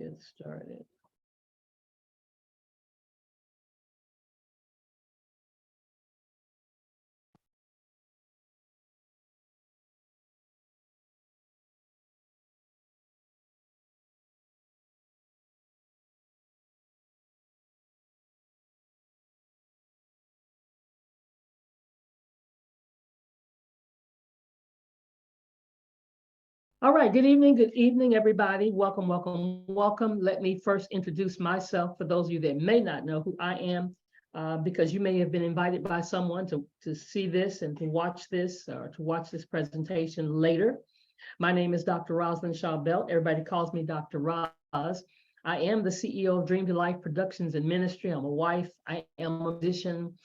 Get started. All right, good evening, everybody. Welcome, welcome, welcome. Let me first introduce myself for those of you that may not know who I am, because you may have been invited by someone to see this and to watch this or to watch this presentation later. My name is Dr. Rosalind Shaw Belt. Everybody calls me Dr. Roz. I am the CEO of Dream to Life Productions and Ministry. I'm a wife. I am a musician.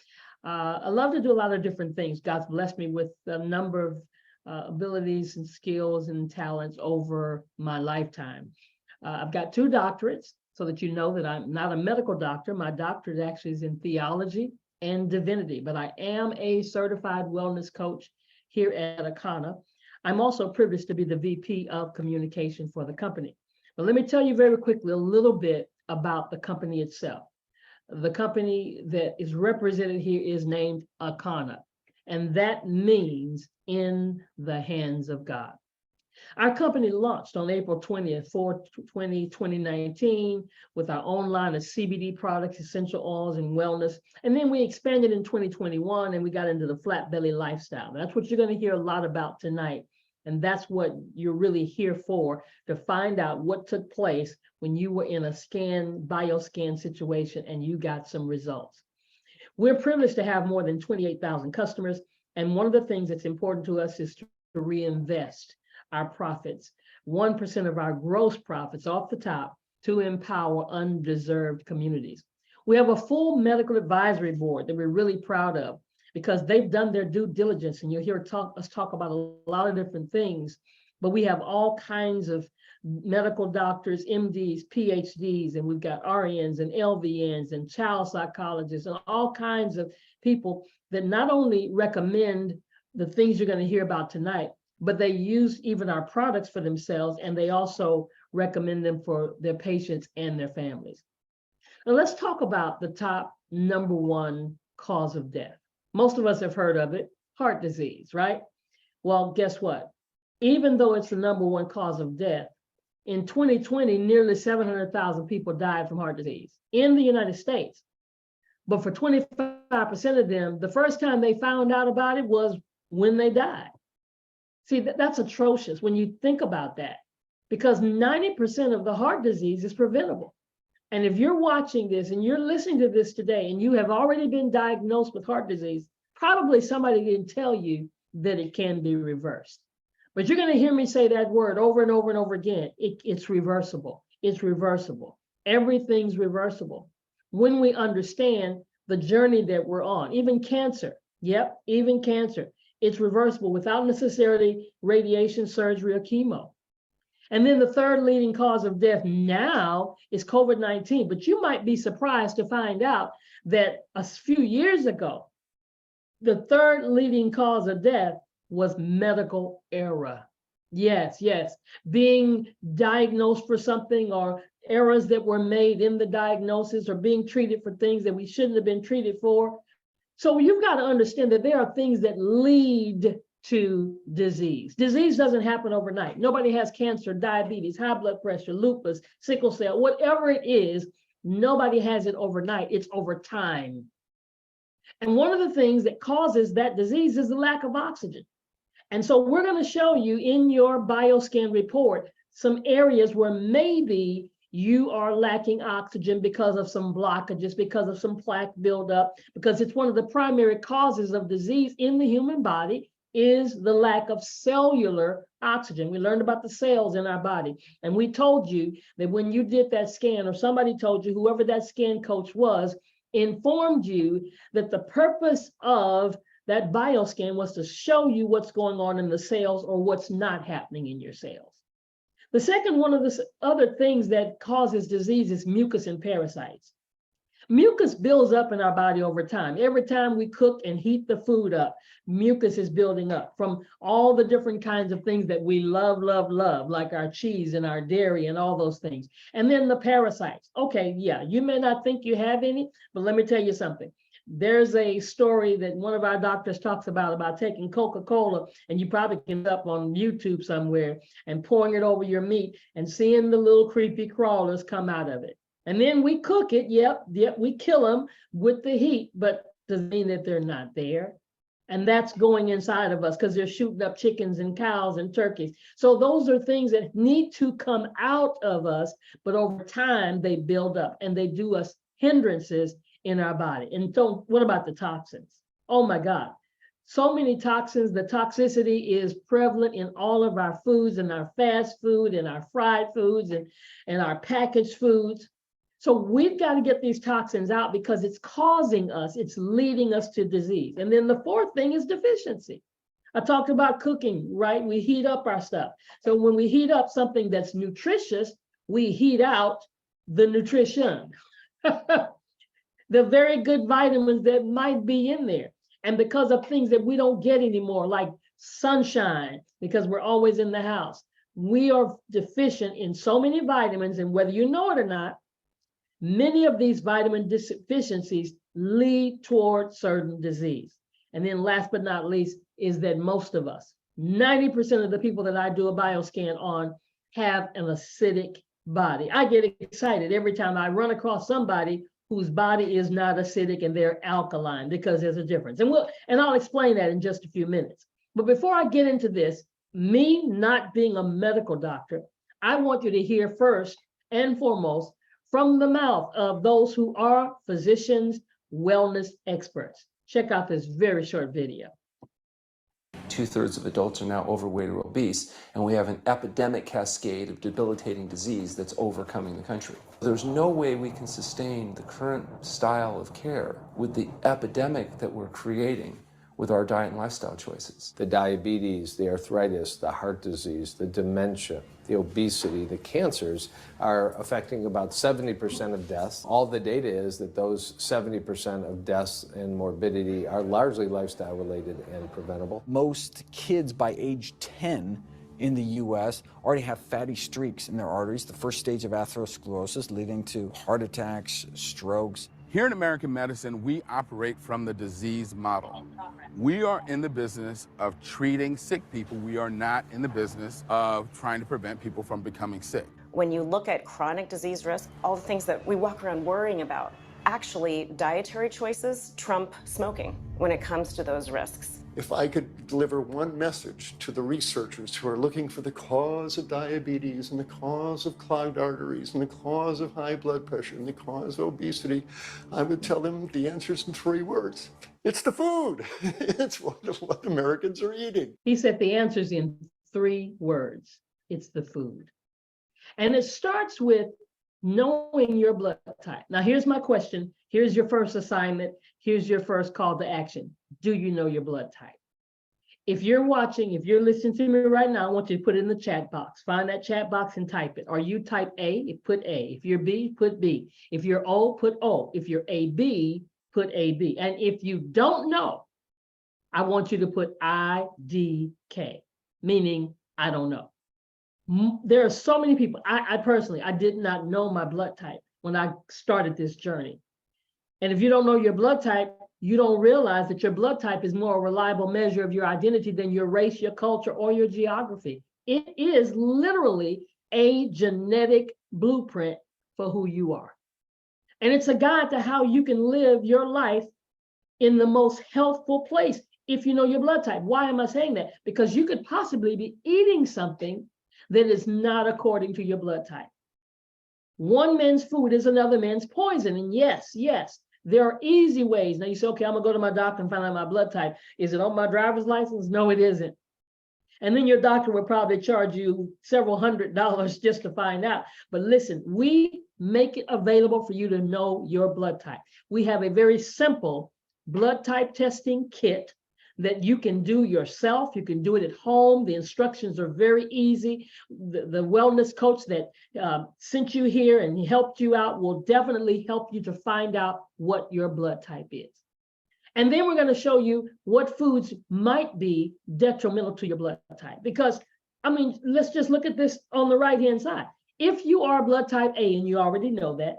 I love to do a lot of different things. God's blessed me with a number of abilities and skills and talents over my lifetime. I've got 2 doctorates, so that you know that I'm not a medical doctor. My doctorate actually is in theology and divinity, but I am a certified wellness coach here at Akana. I'm also privileged to be the VP of communication for the company. But let me tell you very quickly a little bit about the company itself. The company that is represented here is named Akana, and that means in the hands of God. Our company launched on April 20th, 2019, with our own line of CBD products, essential oils, and wellness. And then we expanded in 2021 and we got into the flat belly lifestyle. That's what you're going to hear a lot about tonight. And that's what you're really here for, to find out what took place when you were in a bioscan situation and you got some results. We're privileged to have more than 28,000 customers. And one of the things that's important to us is to reinvest our profits, 1% of our gross profits off the top, to empower undeserved communities. We have a full medical advisory board that we're really proud of, because they've done their due diligence, and you'll hear us talk about a lot of different things, but we have all kinds of medical doctors, MDs, PhDs, and we've got RNs and LVNs and child psychologists and all kinds of people that not only recommend the things you're going to hear about tonight, but they use even our products for themselves, and they also recommend them for their patients and their families. Now let's talk about the top #1 cause of death. Most of us have heard of it, heart disease, right? Well, guess what? Even though it's the #1 cause of death, in 2020, nearly 700,000 people died from heart disease in the United States. But for 25% of them, the first time they found out about it was when they died. See, that's atrocious when you think about that, because 90% of the heart disease is preventable. And if you're watching this and you're listening to this today and you have already been diagnosed with heart disease, probably somebody didn't tell you that it can be reversed. But you're going to hear me say that word over and over and over again. It's reversible. It's reversible. Everything's reversible when we understand the journey that we're on. Even cancer, yep, even cancer, it's reversible without necessarily radiation, surgery, or chemo. And then the third leading cause of death now is COVID-19. But you might be surprised to find out that a few years ago, the third leading cause of death was medical error. Yes, being diagnosed for something, or errors that were made in the diagnosis, or being treated for things that we shouldn't have been treated for. So you've got to understand that there are things that lead to disease. Disease doesn't happen overnight. Nobody has cancer, diabetes, high blood pressure, lupus, sickle cell, whatever it is, nobody has it overnight. It's over time. And one of the things that causes that disease is the lack of oxygen. And so we're going to show you in your bioscan report some areas where maybe you are lacking oxygen because of some blockages, because of some plaque buildup, because it's one of the primary causes of disease in the human body is the lack of cellular oxygen. We learned about the cells in our body, and we told you that when you did that scan, or somebody told you, whoever that scan coach was, informed you that the purpose of that bioscan was to show you what's going on in the cells or what's not happening in your cells. The second one of the other things that causes disease is mucus and parasites. Mucus builds up in our body over time. Every time we cook and heat the food up, mucus is building up from all the different kinds of things that we love, like our cheese and our dairy and all those things. And then the parasites. Okay, yeah, you may not think you have any, but let me tell you something. There's a story that one of our doctors talks about taking Coca-Cola, and you probably can get up on YouTube somewhere, and pouring it over your meat and seeing the little creepy crawlers come out of it. And then we cook it. Yep, we kill them with the heat, but doesn't mean that they're not there. And that's going inside of us because they're shooting up chickens and cows and turkeys. So those are things that need to come out of us, but over time they build up and they do us hindrances in our body. And so what about the toxins? Oh my God. So many toxins. The toxicity is prevalent in all of our foods, and our fast food and our fried foods and our packaged foods. So we've got to get these toxins out because it's causing us, it's leading us to disease. And then the fourth thing is deficiency. I talked about cooking, right? We heat up our stuff. So when we heat up something that's nutritious, we heat out the nutrition, the very good vitamins that might be in there. And because of things that we don't get anymore, like sunshine, because we're always in the house, we are deficient in so many vitamins, and whether you know it or not, many of these vitamin deficiencies lead toward certain disease. And then last but not least is that most of us, 90% of the people that I do a bioscan on have an acidic body. I get excited every time I run across somebody whose body is not acidic and they're alkaline, because there's a difference. And I'll explain that in just a few minutes. But before I get into this, me not being a medical doctor, I want you to hear first and foremost from the mouth of those who are physicians, wellness experts. Check out this very short video. 2/3 of adults are now overweight or obese, and we have an epidemic cascade of debilitating disease that's overcoming the country. There's no way we can sustain the current style of care with the epidemic that we're creating with our diet and lifestyle choices. The diabetes, the arthritis, the heart disease, the dementia, the obesity, the cancers are affecting about 70% of deaths. All the data is that those 70% of deaths and morbidity are largely lifestyle related and preventable. Most kids by age 10 in the US already have fatty streaks in their arteries, the first stage of atherosclerosis leading to heart attacks, strokes. Here in American medicine, we operate from the disease model. We are in the business of treating sick people. We are not in the business of trying to prevent people from becoming sick. When you look at chronic disease risk, all the things that we walk around worrying about, actually dietary choices trump smoking when it comes to those risks. If I could deliver one message to the researchers who are looking for the cause of diabetes and the cause of clogged arteries and the cause of high blood pressure and the cause of obesity, I would tell them the answer's in 3 words. It's the food. It's what Americans are eating. He said the answer's in 3 words. It's the food. And it starts with knowing your blood type. Now, here's my question. Here's your first assignment. Here's your first call to action. Do you know your blood type? If you're watching, if you're listening to me right now, I want you to put it in the chat box. Find that chat box and type it. Are you type A? Put A. If you're B, put B. If you're O, put O. If you're AB, put AB. And if you don't know, I want you to put IDK, meaning I don't know. There are so many people. I personally, I did not know my blood type when I started this journey. And if you don't know your blood type, you don't realize that your blood type is more a reliable measure of your identity than your race, your culture, or your geography. It is literally a genetic blueprint for who you are. And it's a guide to how you can live your life in the most healthful place if you know your blood type. Why am I saying that? Because you could possibly be eating something that is not according to your blood type. One man's food is another man's poison. And yes, there are easy ways. Now you say, okay, I'm gonna go to my doctor and find out my blood type. Is it on my driver's license? No, it isn't. And then your doctor would probably charge you several $100s just to find out. But listen, we make it available for you to know your blood type. We have a very simple blood type testing kit that you can do yourself. You can do it at home. The instructions are very easy. The wellness coach that sent you here and helped you out will definitely help you to find out what your blood type is. And then we're going to show you what foods might be detrimental to your blood type. Because, I mean, let's just look at this on the right-hand side. If you are blood type A, and you already know that,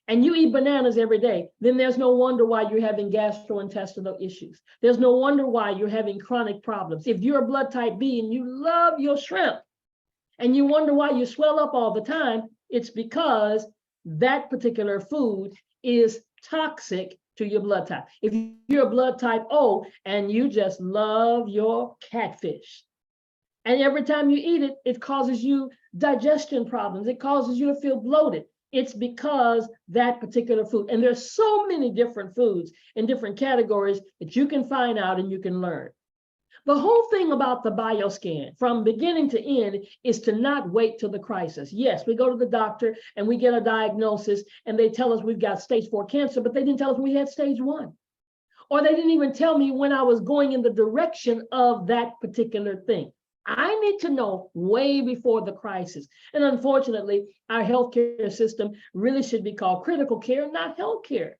and you eat bananas every day, then there's no wonder why you're having gastrointestinal issues. There's no wonder why you're having chronic problems. If you're blood type B and you love your shrimp, and you wonder why you swell up all the time, it's because that particular food is toxic to your blood type. If you're blood type O and you just love your catfish, and every time you eat it, it causes you digestion problems, it causes you to feel bloated, it's because that particular food. And there's so many different foods in different categories that you can find out and you can learn. The whole thing about the bioscan from beginning to end is to not wait till the crisis. Yes, we go to the doctor and we get a diagnosis and they tell us we've got stage 4 cancer, but they didn't tell us we had stage 1. Or they didn't even tell me when I was going in the direction of that particular thing. I need to know way before the crisis. And unfortunately, our healthcare system really should be called critical care, not healthcare.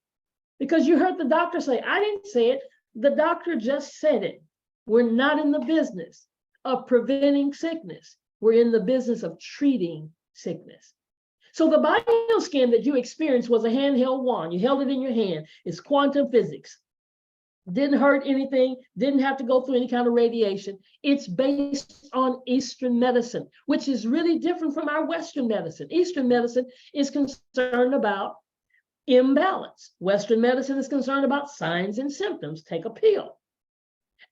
Because you heard the doctor say, I didn't say it, the doctor just said it. We're not in the business of preventing sickness. We're in the business of treating sickness. So the bioscan that you experienced was a handheld wand. You held it in your hand. It's quantum physics. Didn't hurt anything, didn't have to go through any kind of radiation. It's based on Eastern medicine, which is really different from our Western medicine. Eastern medicine is concerned about imbalance. Western medicine is concerned about signs and symptoms. Take a pill.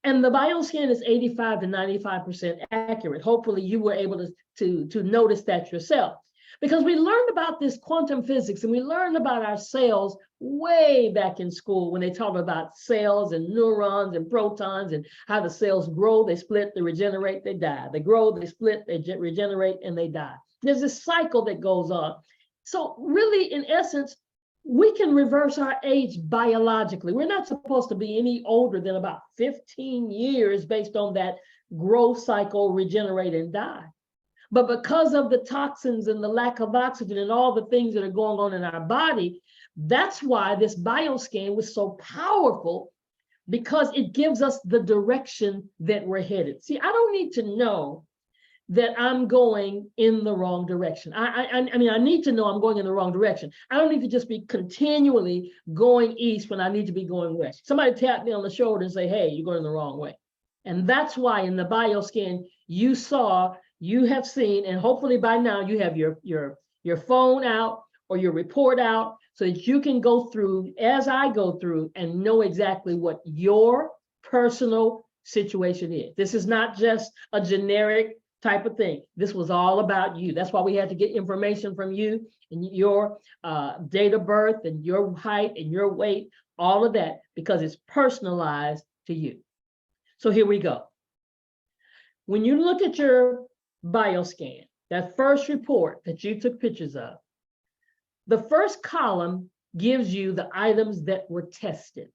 And the bioscan is 85 to 95% accurate. Hopefully you were able to notice that yourself. Because we learned about this quantum physics and we learned about our cells way back in school when they talk about cells and neurons and protons and how the cells grow, they split, they regenerate, they die. They grow, they split, they regenerate, and they die. There's this cycle that goes on. So really, in essence, we can reverse our age biologically. We're not supposed to be any older than about 15 years based on that growth cycle, regenerate and die. But because of the toxins and the lack of oxygen and all the things that are going on in our body, that's why this bioscan was so powerful, because it gives us the direction that we're headed. See, I don't need to know that I'm going in the wrong direction. I mean, I need to know I'm going in the wrong direction. I don't need to just be continually going east when I need to be going west. Somebody tap me on the shoulder and say, hey, you're going the wrong way. And that's why in the bioscan, you have seen, and hopefully by now you have your phone out or your report out so that you can go through, as I go through, and know exactly what your personal situation is. This is not just a generic type of thing. This was all about you. That's why we had to get information from you and your date of birth and your height and your weight, all of that, because it's personalized to you. So here we go. When you look at your bioscan, that first report that you took pictures of, the first column gives you the items that were tested.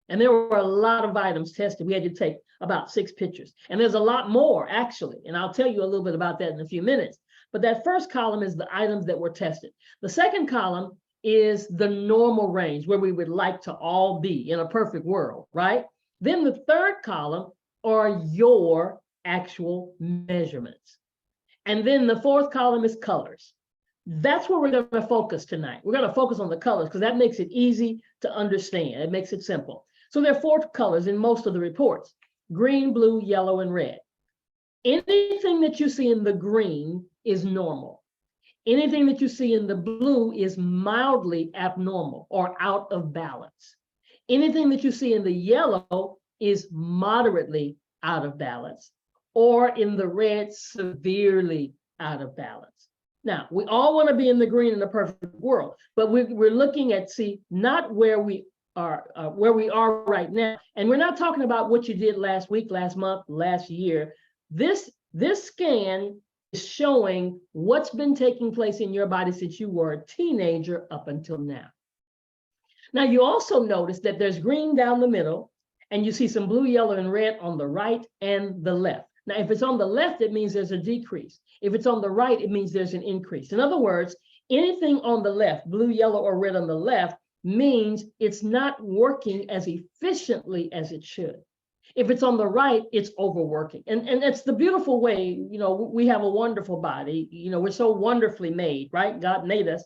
And there were a lot of items tested. We had to take about 6 pictures. And there's a lot more, actually. And I'll tell you a little bit about that in a few minutes. But that first column is the items that were tested. The second column is the normal range, where we would like to all be in a perfect world, right? Then the third column are your actual measurements. And then the fourth column is colors. That's where we're going to focus tonight. We're going to focus on the colors because that makes it easy to understand. It makes it simple. So there are 4 colors in most of the reports: green, blue, yellow, and red. Anything that you see in the green is normal. Anything that you see in the blue is mildly abnormal or out of balance. Anything that you see in the yellow is moderately out of balance, or in the red, severely out of balance. Now, we all want to be in the green in the perfect world, but we're looking at, not where we are right now. And we're not talking about what you did last week, last month, last year. This scan is showing what's been taking place in your body since you were a teenager up until now. Now, you also notice that there's green down the middle And you see some blue, yellow, and red on the right and the left. Now, if it's on the left, it means there's a decrease. If it's on the right, it means there's an increase. In other words, anything on the left, blue, yellow, or red on the left, means it's not working as efficiently as it should. If it's on the right, it's overworking. And it's the beautiful way, we have a wonderful body, we're so wonderfully made, right? God made us,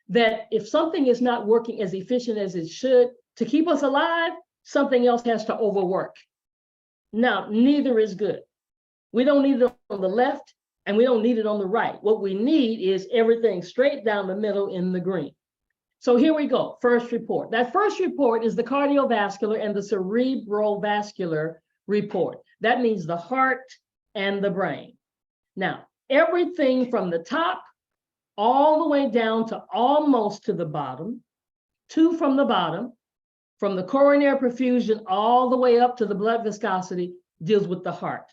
that if something is not working as efficient as it should, to keep us alive, something else has to overwork. Now, neither is good. We don't need it on the left and we don't need it on the right. What we need is everything straight down the middle in the green. So here we go, first report. That first report is the cardiovascular and the cerebrovascular report. That means the heart and the brain. Now, everything from the top all the way down to almost to the bottom, two from the bottom, from the coronary perfusion all the way up to the blood viscosity, deals with the heart.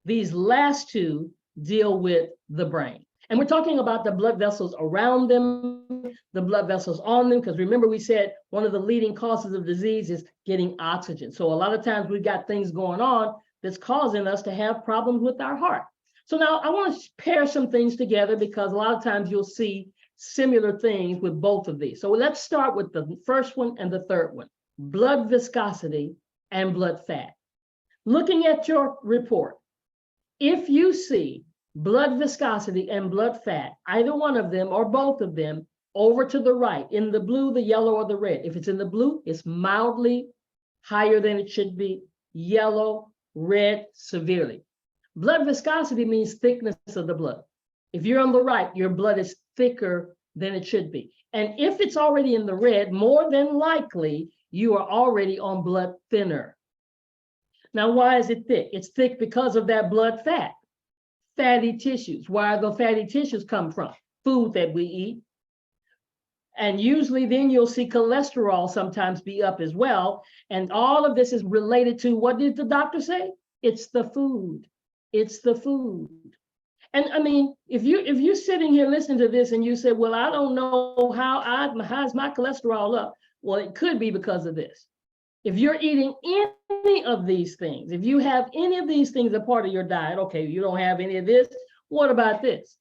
These last two deal with the brain. And we're talking about the blood vessels around them, the blood vessels on them, because remember we said one of the leading causes of disease is getting oxygen. So a lot of times we've got things going on that's causing us to have problems with our heart. So now I want to pair some things together because a lot of times you'll see similar things with both of these. So let's start with the first one and the third one, blood viscosity and blood fat. Looking at your report, if you see blood viscosity and blood fat, either one of them or both of them, over to the right, in the blue, the yellow, or the red. If it's in the blue, it's mildly higher than it should be, yellow, red, severely. Blood viscosity means thickness of the blood. If you're on the right, your blood is thicker than it should be. And if it's already in the red, more than likely, you are already on blood thinner. Now, why is it thick? It's thick because of that blood fat. Fatty tissues. Where do the fatty tissues come from? Food that we eat. And usually then you'll see cholesterol sometimes be up as well. And all of this is related to, what did the doctor say? It's the food. It's the food. And I mean, if you're sitting here listening to this and you say, well, I don't know how's my cholesterol up? Well, it could be because of this. If you're eating any of these things, if you have any of these things a part of your diet, okay, you don't have any of this, what about this?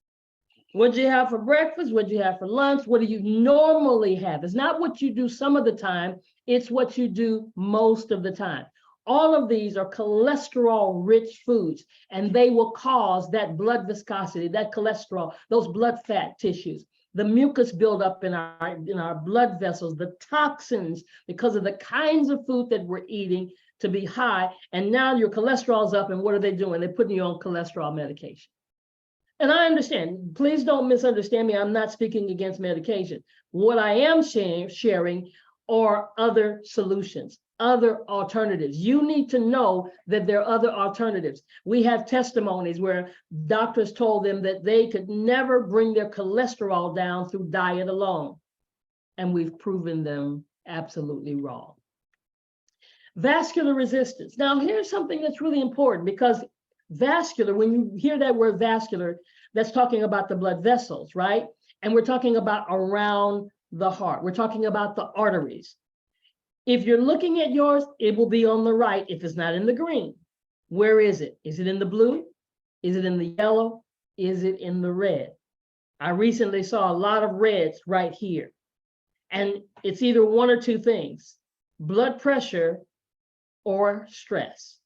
What do you have for breakfast? What do you have for lunch? What do you normally have? It's not what you do some of the time, it's what you do most of the time. All of these are cholesterol-rich foods, and they will cause that blood viscosity, that cholesterol, those blood fat tissues, the mucus buildup in our blood vessels, the toxins, because of the kinds of food that we're eating to be high. And now your cholesterol's up, and what are they doing? They're putting you on cholesterol medication. And I understand, please don't misunderstand me. I'm not speaking against medication. What I am sharing are other solutions, other alternatives. You need to know that there are other alternatives. We have testimonies where doctors told them that they could never bring their cholesterol down through diet alone. And we've proven them absolutely wrong. Vascular resistance. Now, here's something that's really important, because vascular, when you hear that word vascular, that's talking about the blood vessels, right? And we're talking about around the heart. We're talking about the arteries. If you're looking at yours, it will be on the right if it's not in the green. Where is it? Is it in the blue? Is it in the yellow? Is it in the red? I recently saw a lot of reds right here. And it's either one or two things, blood pressure or stress,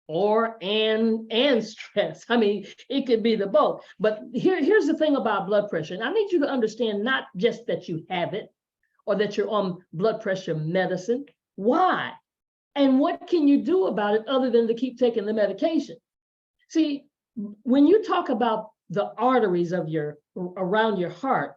or and stress. I mean, it could be the both. But here's the thing about blood pressure. And I need you to understand not just that you have it, or that you're on blood pressure medicine. Why? And what can you do about it other than to keep taking the medication? See, when you talk about the arteries of around your heart,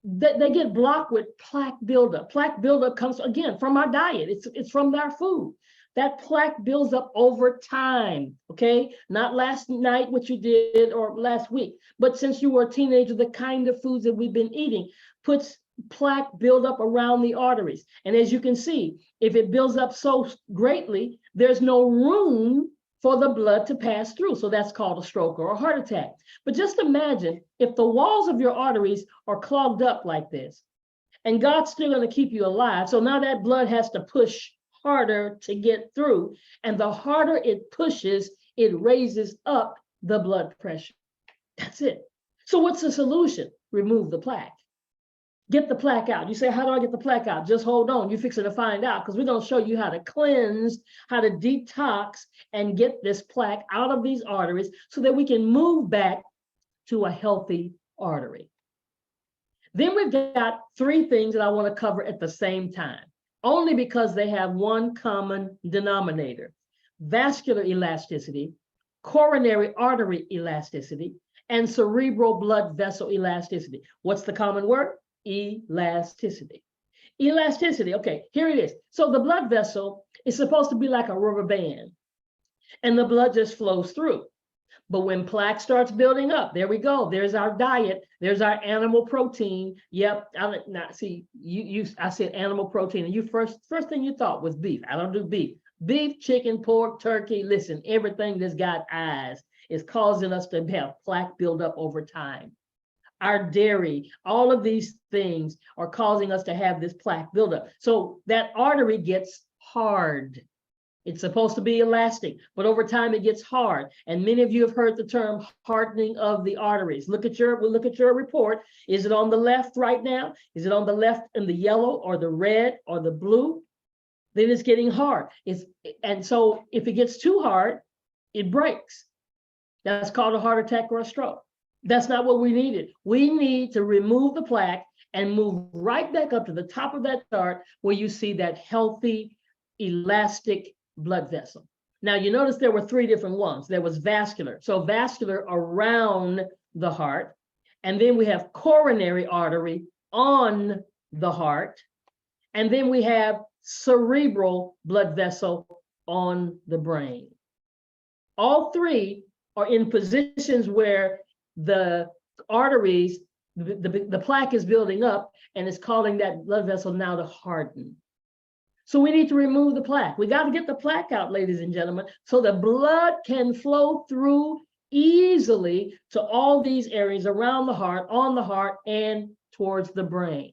they get blocked with plaque buildup. Plaque buildup comes, again, from our diet. It's from our food. That plaque builds up over time, okay? Not last night, what you did, or last week, but since you were a teenager, the kind of foods that we've been eating puts plaque build up around the arteries. And as you can see, if it builds up so greatly, there's no room for the blood to pass through. So that's called a stroke or a heart attack. But just imagine if the walls of your arteries are clogged up like this, and God's still going to keep you alive. So now that blood has to push harder to get through. And the harder it pushes, it raises up the blood pressure. That's it. So what's the solution? Remove the plaque. Get the plaque out. You say, how do I get the plaque out? Just hold on. You're fixing to find out, because we're going to show you how to cleanse, how to detox, and get this plaque out of these arteries so that we can move back to a healthy artery. Then we've got three things that I want to cover at the same time, only because they have one common denominator: vascular elasticity, coronary artery elasticity, and cerebral blood vessel elasticity. What's the common word? Elasticity. Elasticity, okay, here it is. So the blood vessel is supposed to be like a rubber band, and the blood just flows through. But when plaque starts building up, there we go. There's our diet. There's our animal protein. Yep. I said animal protein, and you first thing you thought was beef. I don't do beef. Beef, chicken, pork, turkey. Listen, everything that's got eyes is causing us to have plaque build up over time. Our dairy, all of these things are causing us to have this plaque buildup. So that artery gets hard. It's supposed to be elastic, but over time it gets hard. And many of you have heard the term hardening of the arteries. Look at your report. Is it on the left right now? Is it on the left in the yellow or the red or the blue? Then it's getting hard. And so if it gets too hard, it breaks. That's called a heart attack or a stroke. That's not what we needed. We need to remove the plaque and move right back up to the top of that chart where you see that healthy, elastic blood vessel. Now, you notice there were three different ones. There was vascular. So vascular around the heart. And then we have coronary artery on the heart. And then we have cerebral blood vessel on the brain. All three are in positions where the arteries, the plaque is building up and it's causing that blood vessel now to harden. So we need to remove the plaque. We got to get the plaque out, ladies and gentlemen, so the blood can flow through easily to all these areas around the heart, on the heart, and towards the brain.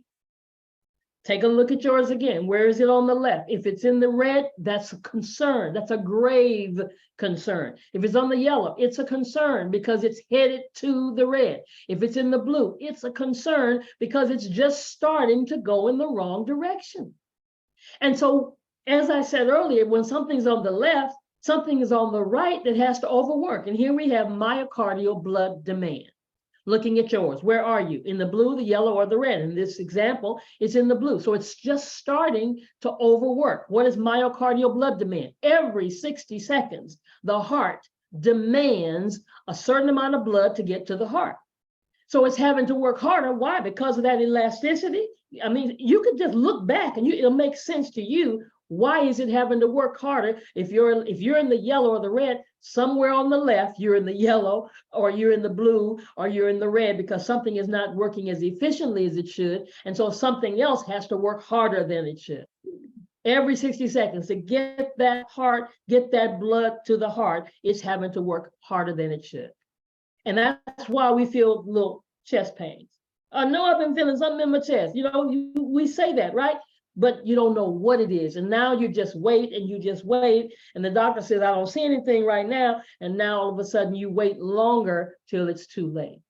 Take a look at yours again. Where is it on the left? If it's in the red, that's a concern. That's a grave concern. If it's on the yellow, it's a concern because it's headed to the red. If it's in the blue, it's a concern because it's just starting to go in the wrong direction. And so, as I said earlier, when something's on the left, something is on the right that has to overwork. And here we have myocardial blood demand. Looking at yours, where are you? In the blue, the yellow, or the red? In this example, it's in the blue. So it's just starting to overwork. What is myocardial blood demand? Every 60 seconds, the heart demands a certain amount of blood to get to the heart. So it's having to work harder. Why? Because of that elasticity. I mean, you could just look back and it'll make sense to you. Why is it having to work harder? If you're in the yellow or the red, somewhere on the left, you're in the yellow or you're in the blue or you're in the red because something is not working as efficiently as it should. And so something else has to work harder than it should. Every 60 seconds to get that heart, get that blood to the heart, it's having to work harder than it should. And that's why we feel little chest pains. I know I've been feeling something in my chest. You know, we say that, right? But you don't know what it is. And now you just wait and you just wait. And the doctor says, I don't see anything right now. And now all of a sudden you wait longer till it's too late.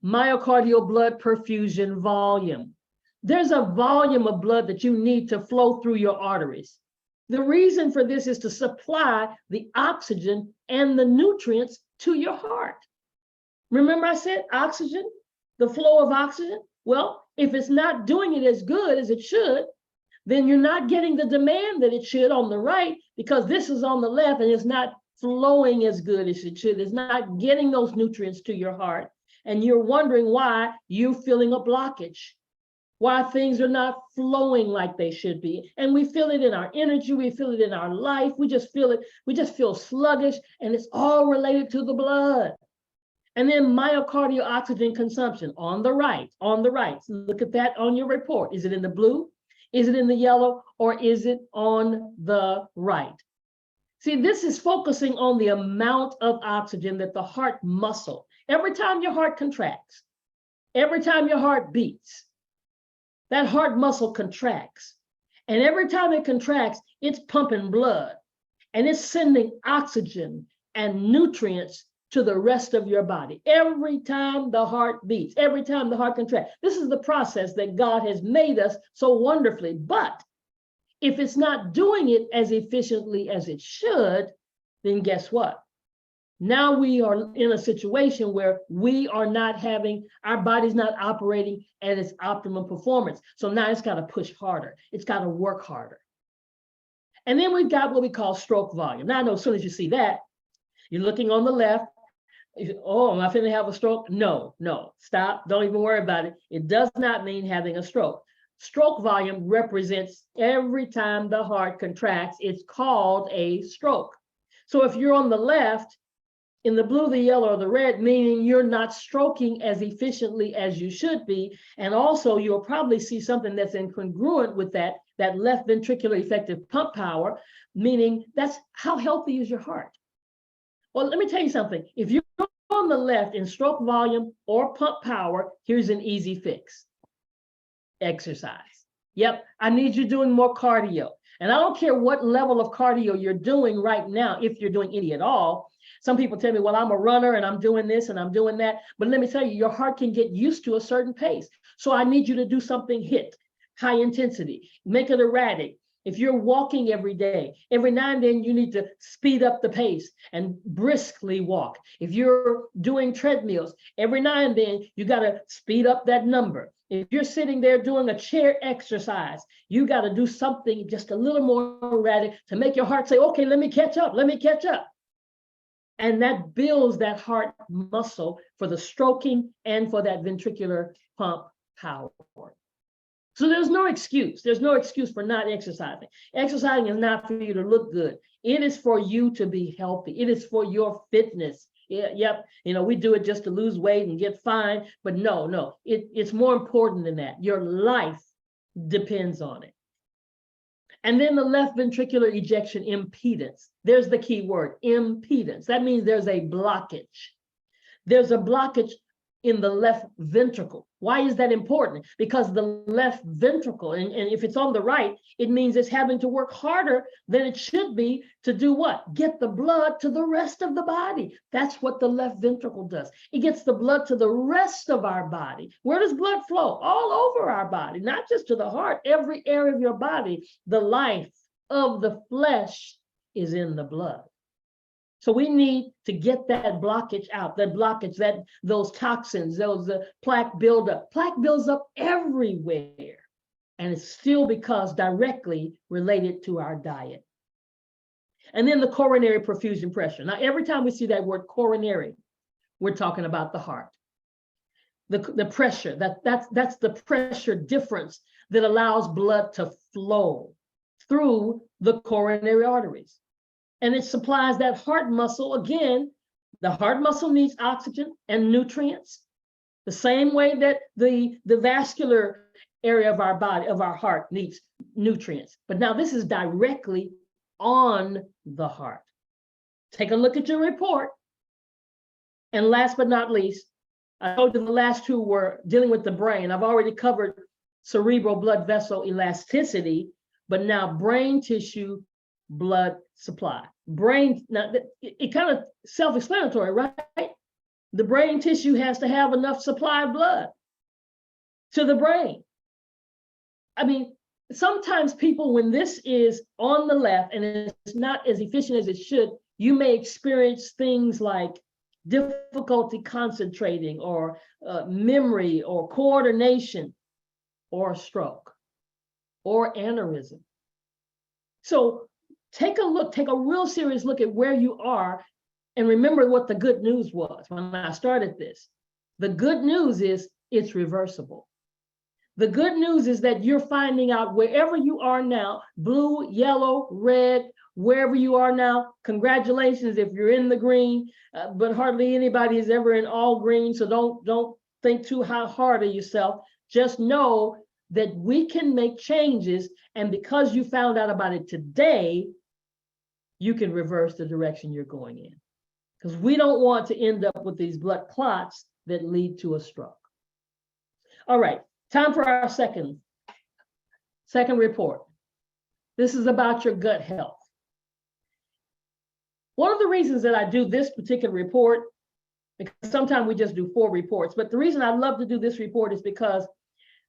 Myocardial blood perfusion volume. There's a volume of blood that you need to flow through your arteries. The reason for this is to supply the oxygen and the nutrients to your heart. Remember I said oxygen, the flow of oxygen? Well, if it's not doing it as good as it should, then you're not getting the demand that it should on the right because this is on the left and it's not flowing as good as it should. It's not getting those nutrients to your heart. And you're wondering why you're feeling a blockage, why things are not flowing like they should be. And we feel it in our energy. We feel it in our life. We just feel it. We just feel sluggish, and it's all related to the blood. And then myocardial oxygen consumption on the right, So look at that on your report. Is it in the blue? Is it in the yellow? Or is it on the right? See, this is focusing on the amount of oxygen that the heart muscle, every time your heart contracts, every time your heart beats, that heart muscle contracts. And every time it contracts, it's pumping blood and it's sending oxygen and nutrients to the rest of your body. Every time the heart beats, every time the heart contracts. This is the process that God has made us so wonderfully. But if it's not doing it as efficiently as it should, then guess what? Now we are in a situation where we are not having, our body's not operating at its optimum performance. So now it's got to push harder. It's got to work harder. And then we've got what we call stroke volume. Now I know as soon as you see that, you're looking on the left. Oh, am I finna have a stroke? No, stop. Don't even worry about it. It does not mean having a stroke. Stroke volume represents every time the heart contracts, it's called a stroke. So if you're on the left, in the blue, the yellow, or the red, meaning you're not stroking as efficiently as you should be. And also you'll probably see something that's incongruent with that left ventricular effective pump power, meaning that's how healthy is your heart? Well, let me tell you something. If you're on the left in stroke volume or pump power, here's an easy fix. Exercise. Yep, I need you doing more cardio. And I don't care what level of cardio you're doing right now, if you're doing any at all. Some people tell me, well, I'm a runner and I'm doing this and I'm doing that. But let me tell you, your heart can get used to a certain pace. So I need you to do something HIIT, high intensity, make it erratic. If you're walking every day, every now and then you need to speed up the pace and briskly walk. If you're doing treadmills, every now and then you got to speed up that number. If you're sitting there doing a chair exercise, you got to do something just a little more erratic to make your heart say, okay, let me catch up, let me catch up. And that builds that heart muscle for the stroking and for that ventricular pump power. So there's no excuse. There's no excuse for not exercising. Exercising is not for you to look good. It is for you to be healthy. It is for your fitness. Yep. You know, we do it just to lose weight and get fine, but no, it's more important than that. Your life depends on it. And then the left ventricular ejection impedance. There's the key word, impedance. That means there's a blockage. There's a blockage in the left ventricle. Why is that important? Because the left ventricle, and if it's on the right, it means it's having to work harder than it should be to do what? Get the blood to the rest of the body. That's what the left ventricle does. It gets the blood to the rest of our body. Where does blood flow? All over our body, not just to the heart, every area of your body. The life of the flesh is in the blood. So we need to get that blockage out, those toxins, those plaque buildup. Plaque builds up everywhere. And it's still because directly related to our diet. And then the coronary perfusion pressure. Now, every time we see that word coronary, we're talking about the heart. The pressure, that's the pressure difference that allows blood to flow through the coronary arteries. And it supplies that heart muscle. Again, the heart muscle needs oxygen and nutrients, the same way that the vascular area of our body, of our heart, needs nutrients. But now this is directly on the heart. Take a look at your report. And last but not least, I told you the last two were dealing with the brain. I've already covered cerebral blood vessel elasticity, but now brain tissue blood supply. Brain, now it kind of self-explanatory, right? The brain tissue has to have enough supply of blood to the brain. I mean, sometimes people, when this is on the left and it's not as efficient as it should, you may experience things like difficulty concentrating or memory or coordination or stroke or aneurysm. So take a look, take a real serious look at where you are and remember what the good news was when I started this. The good news is it's reversible. The good news is that you're finding out wherever you are now, blue, yellow, red, wherever you are now, congratulations if you're in the green, but hardly anybody is ever in all green, so don't think too hard of yourself. Just know that we can make changes, and because you found out about it today, you can reverse the direction you're going in. Because we don't want to end up with these blood clots that lead to a stroke. All right, time for our second report. This is about your gut health. One of the reasons that I do this particular report, because sometimes we just do 4 reports, but the reason I love to do this report is because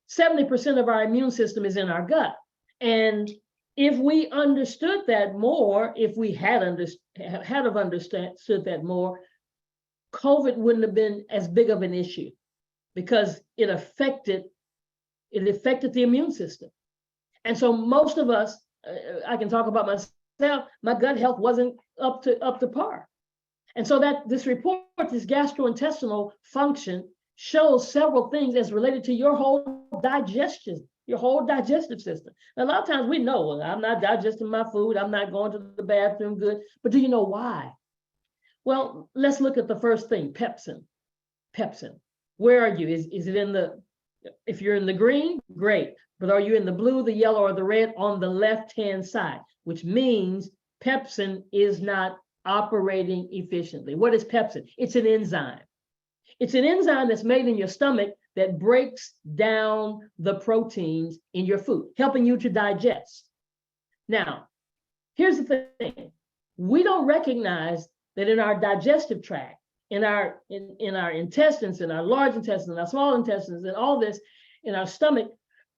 70% of our immune system is in our gut. And if we understood that more, if we had understood that more, COVID wouldn't have been as big of an issue because it affected the immune system. And so most of us, I can talk about myself, my gut health wasn't up to par. And so that this report, this gastrointestinal function, shows several things as related to your whole digestion, your whole digestive system. Now, a lot of times we know, well, I'm not digesting my food, I'm not going to the bathroom good, but do you know why? Well, let's look at the first thing, pepsin. Pepsin. Where are you? Is it in the, if you're in the green, great. But are you in the blue, the yellow, or the red on the left-hand side? Which means pepsin is not operating efficiently. What is pepsin? It's an enzyme. It's an enzyme that's made in your stomach that breaks down the proteins in your food, helping you to digest. Now, here's the thing. We don't recognize that in our digestive tract, in our intestines, in our large intestines, in our small intestines, and all this, in our stomach,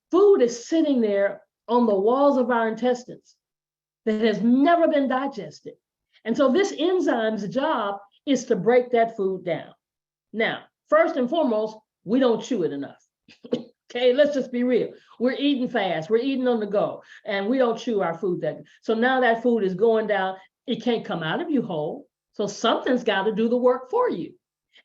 food is sitting there on the walls of our intestines that has never been digested. And so this enzyme's job is to break that food down. Now, first and foremost, we don't chew it enough. Okay, let's just be real. We're eating fast, we're eating on the go, and we don't chew our food that. So now that food is going down, it can't come out of you whole. So something's got to do the work for you.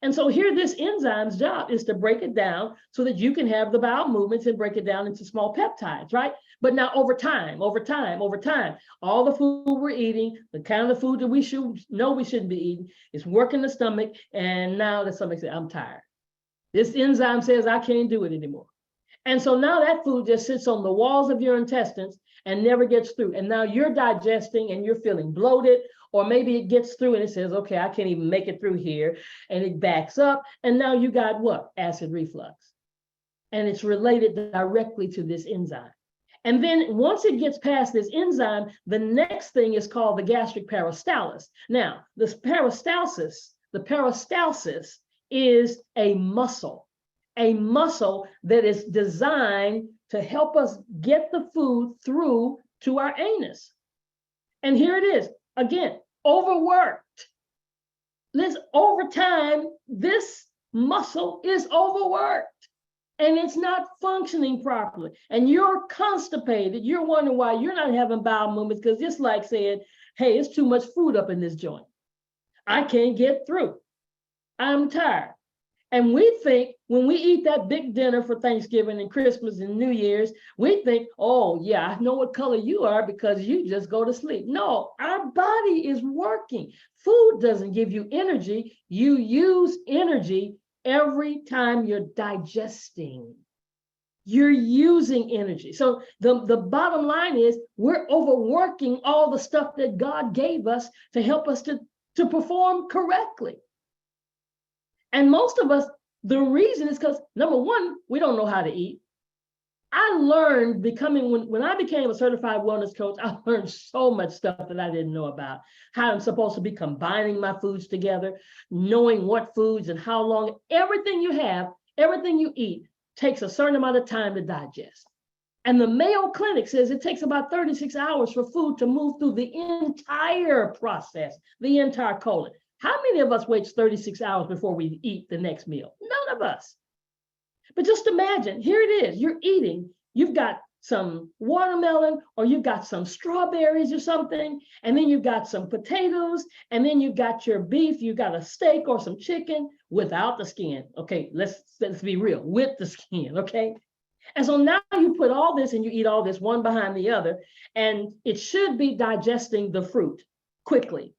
And so here, this enzyme's job is to break it down so that you can have the bowel movements and break it down into small peptides, right? But now over time, all the food we're eating, the kind of food that we shouldn't be eating, is working the stomach. And now the stomach says, I'm tired. This enzyme says, I can't do it anymore. And so now that food just sits on the walls of your intestines and never gets through. And now you're digesting and you're feeling bloated, or maybe it gets through and it says, okay, I can't even make it through here. And it backs up. And now you got what? Acid reflux. And it's related directly to this enzyme. And then once it gets past this enzyme, the next thing is called the gastric peristalsis. Now, this peristalsis, the peristalsis is a muscle that is designed to help us get the food through to our anus. And here it is, again, overworked. Over time, this muscle is overworked and it's not functioning properly. And you're constipated. You're wondering why you're not having bowel movements, because it's like saying, hey, it's too much food up in this joint. I can't get through. I'm tired. And we think when we eat that big dinner for Thanksgiving and Christmas and New Year's, we think, oh yeah, I know what color you are because you just go to sleep. No, our body is working. Food doesn't give you energy. You use energy every time you're digesting. You're using energy. So the bottom line is we're overworking all the stuff that God gave us to help us to perform correctly. And most of us, the reason is because, number one, we don't know how to eat. I learned when I became a certified wellness coach, I learned so much stuff that I didn't know about. How I'm supposed to be combining my foods together, knowing what foods and how long. Everything you eat takes a certain amount of time to digest. And the Mayo Clinic says it takes about 36 hours for food to move through the entire process, the entire colon. How many of us wait 36 hours before we eat the next meal? None of us. But just imagine, here it is, you're eating, you've got some watermelon, or you've got some strawberries or something, and then you've got some potatoes, and then you've got your beef, you got a steak or some chicken without the skin. Okay, let's be real, with the skin, okay? And so now you put all this and you eat all this one behind the other, and it should be digesting the fruit quickly.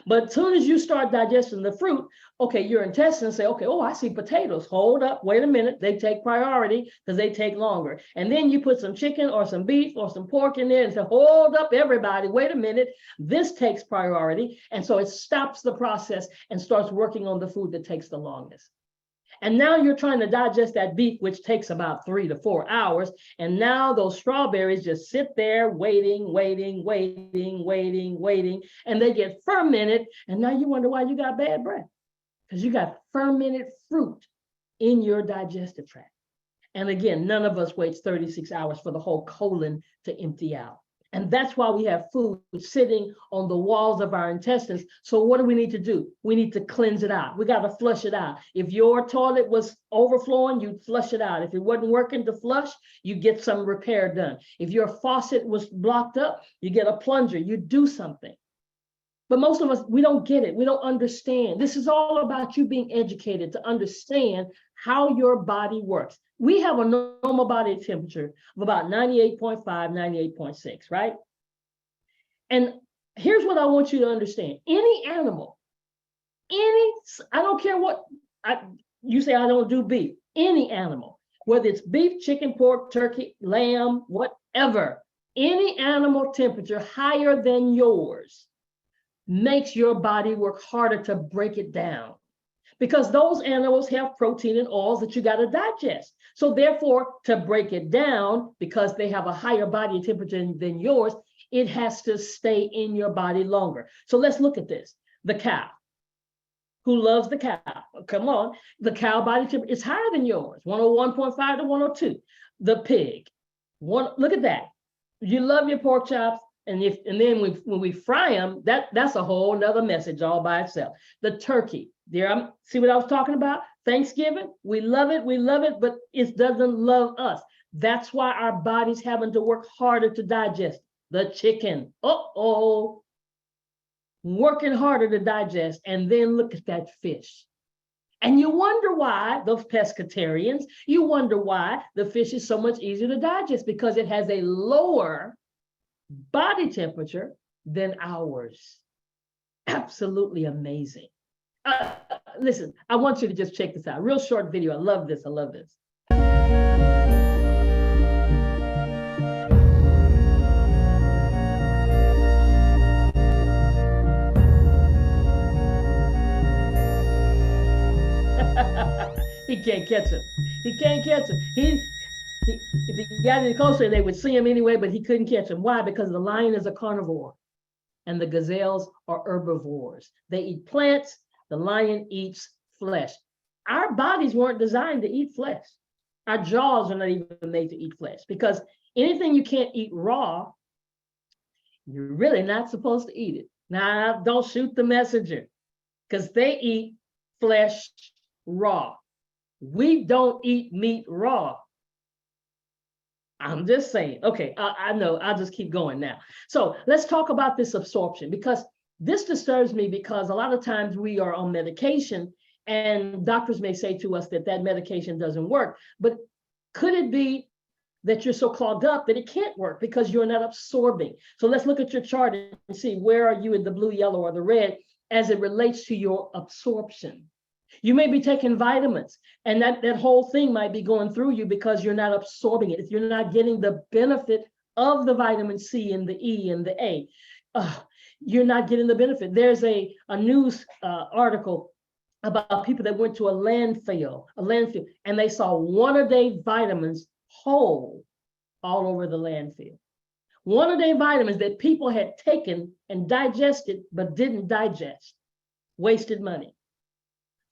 But as soon as you start digesting the fruit, okay, your intestines say, okay, oh, I see potatoes. Hold up, wait a minute. They take priority because they take longer. And then you put some chicken or some beef or some pork in there and say, hold up, everybody, wait a minute. This takes priority. And so it stops the process and starts working on the food that takes the longest. And now you're trying to digest that beef, which takes about 3 to 4 hours. And now those strawberries just sit there waiting, and they get fermented. And now you wonder why you got bad breath, because you got fermented fruit in your digestive tract. And again, none of us waits 36 hours for the whole colon to empty out. And that's why we have food sitting on the walls of our intestines. So what do we need to do? We need to cleanse it out. We got to flush it out. If your toilet was overflowing, you flush it out. If it wasn't working to flush, you get some repair done. If your faucet was blocked up, you get a plunger, you do something. But most of us, we don't get it. We don't understand. This is all about you being educated to understand how your body works. We have a normal body temperature of about 98.5, 98.6, right? And here's what I want you to understand. Any animal, I don't care what, you say I don't do beef, any animal, whether it's beef, chicken, pork, turkey, lamb, whatever, any animal temperature higher than yours makes your body work harder to break it down, because those animals have protein and oils that you got to digest. So therefore, to break it down, because they have a higher body temperature than yours, it has to stay in your body longer. So let's look at this. The cow. Who loves the cow? Come on. The cow body temperature is higher than yours, 101.5 to 102. The pig. Look at that. You love your pork chops. And then when we fry them, that's a whole nother message all by itself. The turkey, see what I was talking about? Thanksgiving, we love it, but it doesn't love us. That's why our body's having to work harder to digest. The chicken, working harder to digest. And then look at that fish. And you wonder why, those pescatarians, you wonder why the fish is so much easier to digest, because it has a lower body temperature than ours. Absolutely amazing. Listen, I want you to just check this out. Real short video. I love this. He can't catch him. If he got any closer, they would see him anyway, but he couldn't catch him. Why? Because the lion is a carnivore and the gazelles are herbivores. They eat plants, the lion eats flesh. Our bodies weren't designed to eat flesh. Our jaws are not even made to eat flesh, because anything you can't eat raw, you're really not supposed to eat it. Now, don't shoot the messenger, because they eat flesh raw. We don't eat meat raw. I'm just saying. Okay, I know. I'll just keep going now. So let's talk about this absorption, because this disturbs me, because a lot of times we are on medication and doctors may say to us that medication doesn't work. But could it be that you're so clogged up that it can't work because you're not absorbing? So let's look at your chart and see, where are you in the blue, yellow, or the red as it relates to your absorption? You may be taking vitamins, and that whole thing might be going through you because you're not absorbing it. If you're not getting the benefit of the vitamin C and the E and the A, you're not getting the benefit. There's a news article about people that went to a landfill, and they saw one-a-day vitamins whole all over the landfill. One-a-day vitamins that people had taken and digested but didn't digest. Wasted money.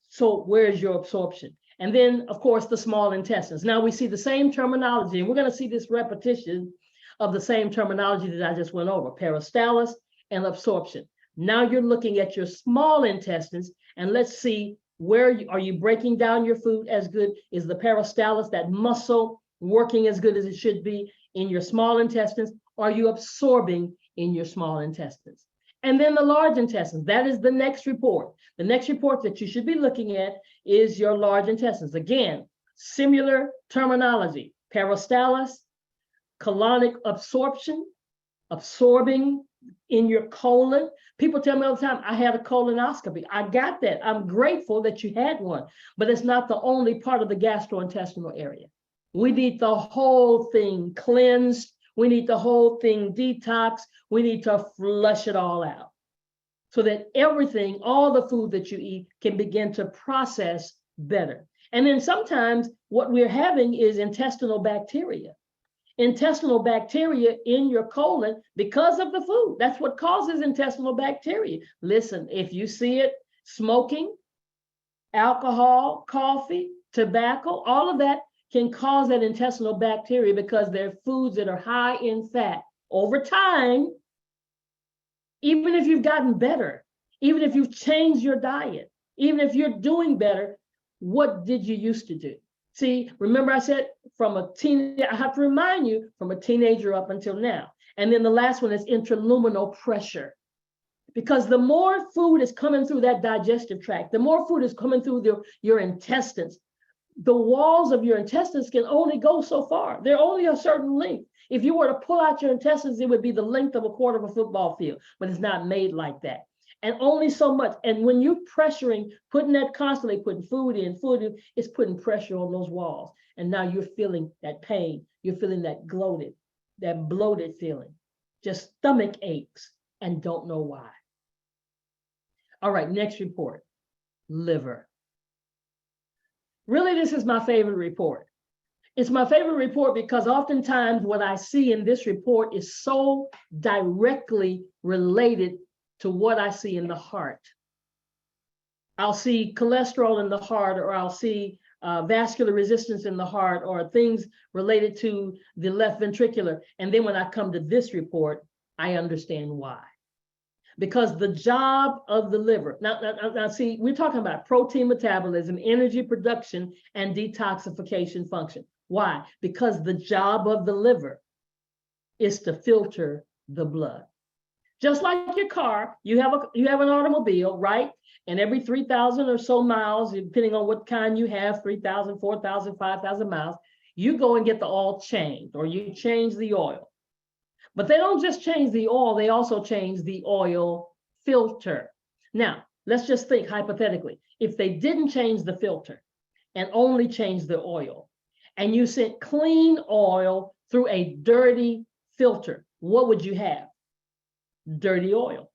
So where's your absorption? And then, of course, the small intestines. Now we see the same terminology, and we're going to see this repetition of the same terminology that I just went over, peristalsis and absorption. Now you're looking at your small intestines, and let's see, are you breaking down your food as good? Is the peristalsis, that muscle, working as good as it should be in your small intestines? Are you absorbing in your small intestines? And then the large intestines, that is the next report. The next report that you should be looking at is your large intestines. Again, similar terminology, peristalsis, colonic absorption, absorbing in your colon. People tell me all the time, I had a colonoscopy. I got that. I'm grateful that you had one, but it's not the only part of the gastrointestinal area. We need the whole thing cleansed. We need the whole thing detox. We need to flush it all out so that everything, all the food that you eat, can begin to process better. And then sometimes what we're having is intestinal bacteria. Intestinal bacteria in your colon because of the food. That's what causes intestinal bacteria. Listen, if you see it, smoking, alcohol, coffee, tobacco, all of that can cause that intestinal bacteria because they're foods that are high in fat. Over time, even if you've gotten better, even if you've changed your diet, even if you're doing better, what did you used to do? See, remember I said from a teenager, I have to remind you, from a teenager up until now. And then the last one is intraluminal pressure. Because the more food is coming through that digestive tract, the more food is coming through your intestines, the walls of your intestines can only go so far. They're only a certain length. If you were to pull out your intestines, it would be the length of a quarter of a football field, but it's not made like that. And only so much. And when you're pressuring, putting that constantly, putting food in, it's putting pressure on those walls. And now you're feeling that pain. You're feeling that bloated feeling, just stomach aches and don't know why. All right, next report, liver. Really, this is my favorite report. It's my favorite report because oftentimes what I see in this report is so directly related to what I see in the heart. I'll see cholesterol in the heart, or I'll see vascular resistance in the heart, or things related to the left ventricular. And then when I come to this report, I understand why. Because the job of the liver, now see, we're talking about protein metabolism, energy production, and detoxification function. Why? Because the job of the liver is to filter the blood. Just like your car, you have an automobile, right? And every 3,000 or so miles, depending on what kind you have, 3,000, 4,000, 5,000 miles, you go and get the oil changed, or you change the oil. But they don't just change the oil, they also change the oil filter. Now, let's just think hypothetically, if they didn't change the filter and only change the oil, and you sent clean oil through a dirty filter, what would you have? Dirty oil,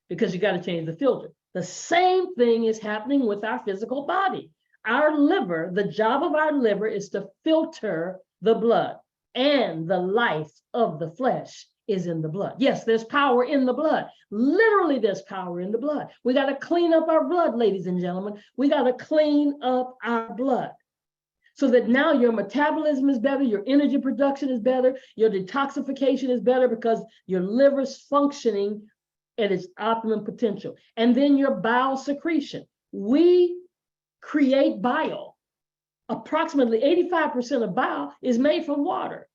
because you got to change the filter. The same thing is happening with our physical body. Our liver, the job of our liver is to filter the blood, and the life of the flesh is in the blood. Yes, there's power in the blood. Literally, there's power in the blood. We got to clean up our blood, ladies and gentlemen. We got to clean up our blood so that now your metabolism is better, your energy production is better, your detoxification is better because your liver's functioning at its optimum potential. And then your bile secretion. We create bile. Approximately 85% of bile is made from water.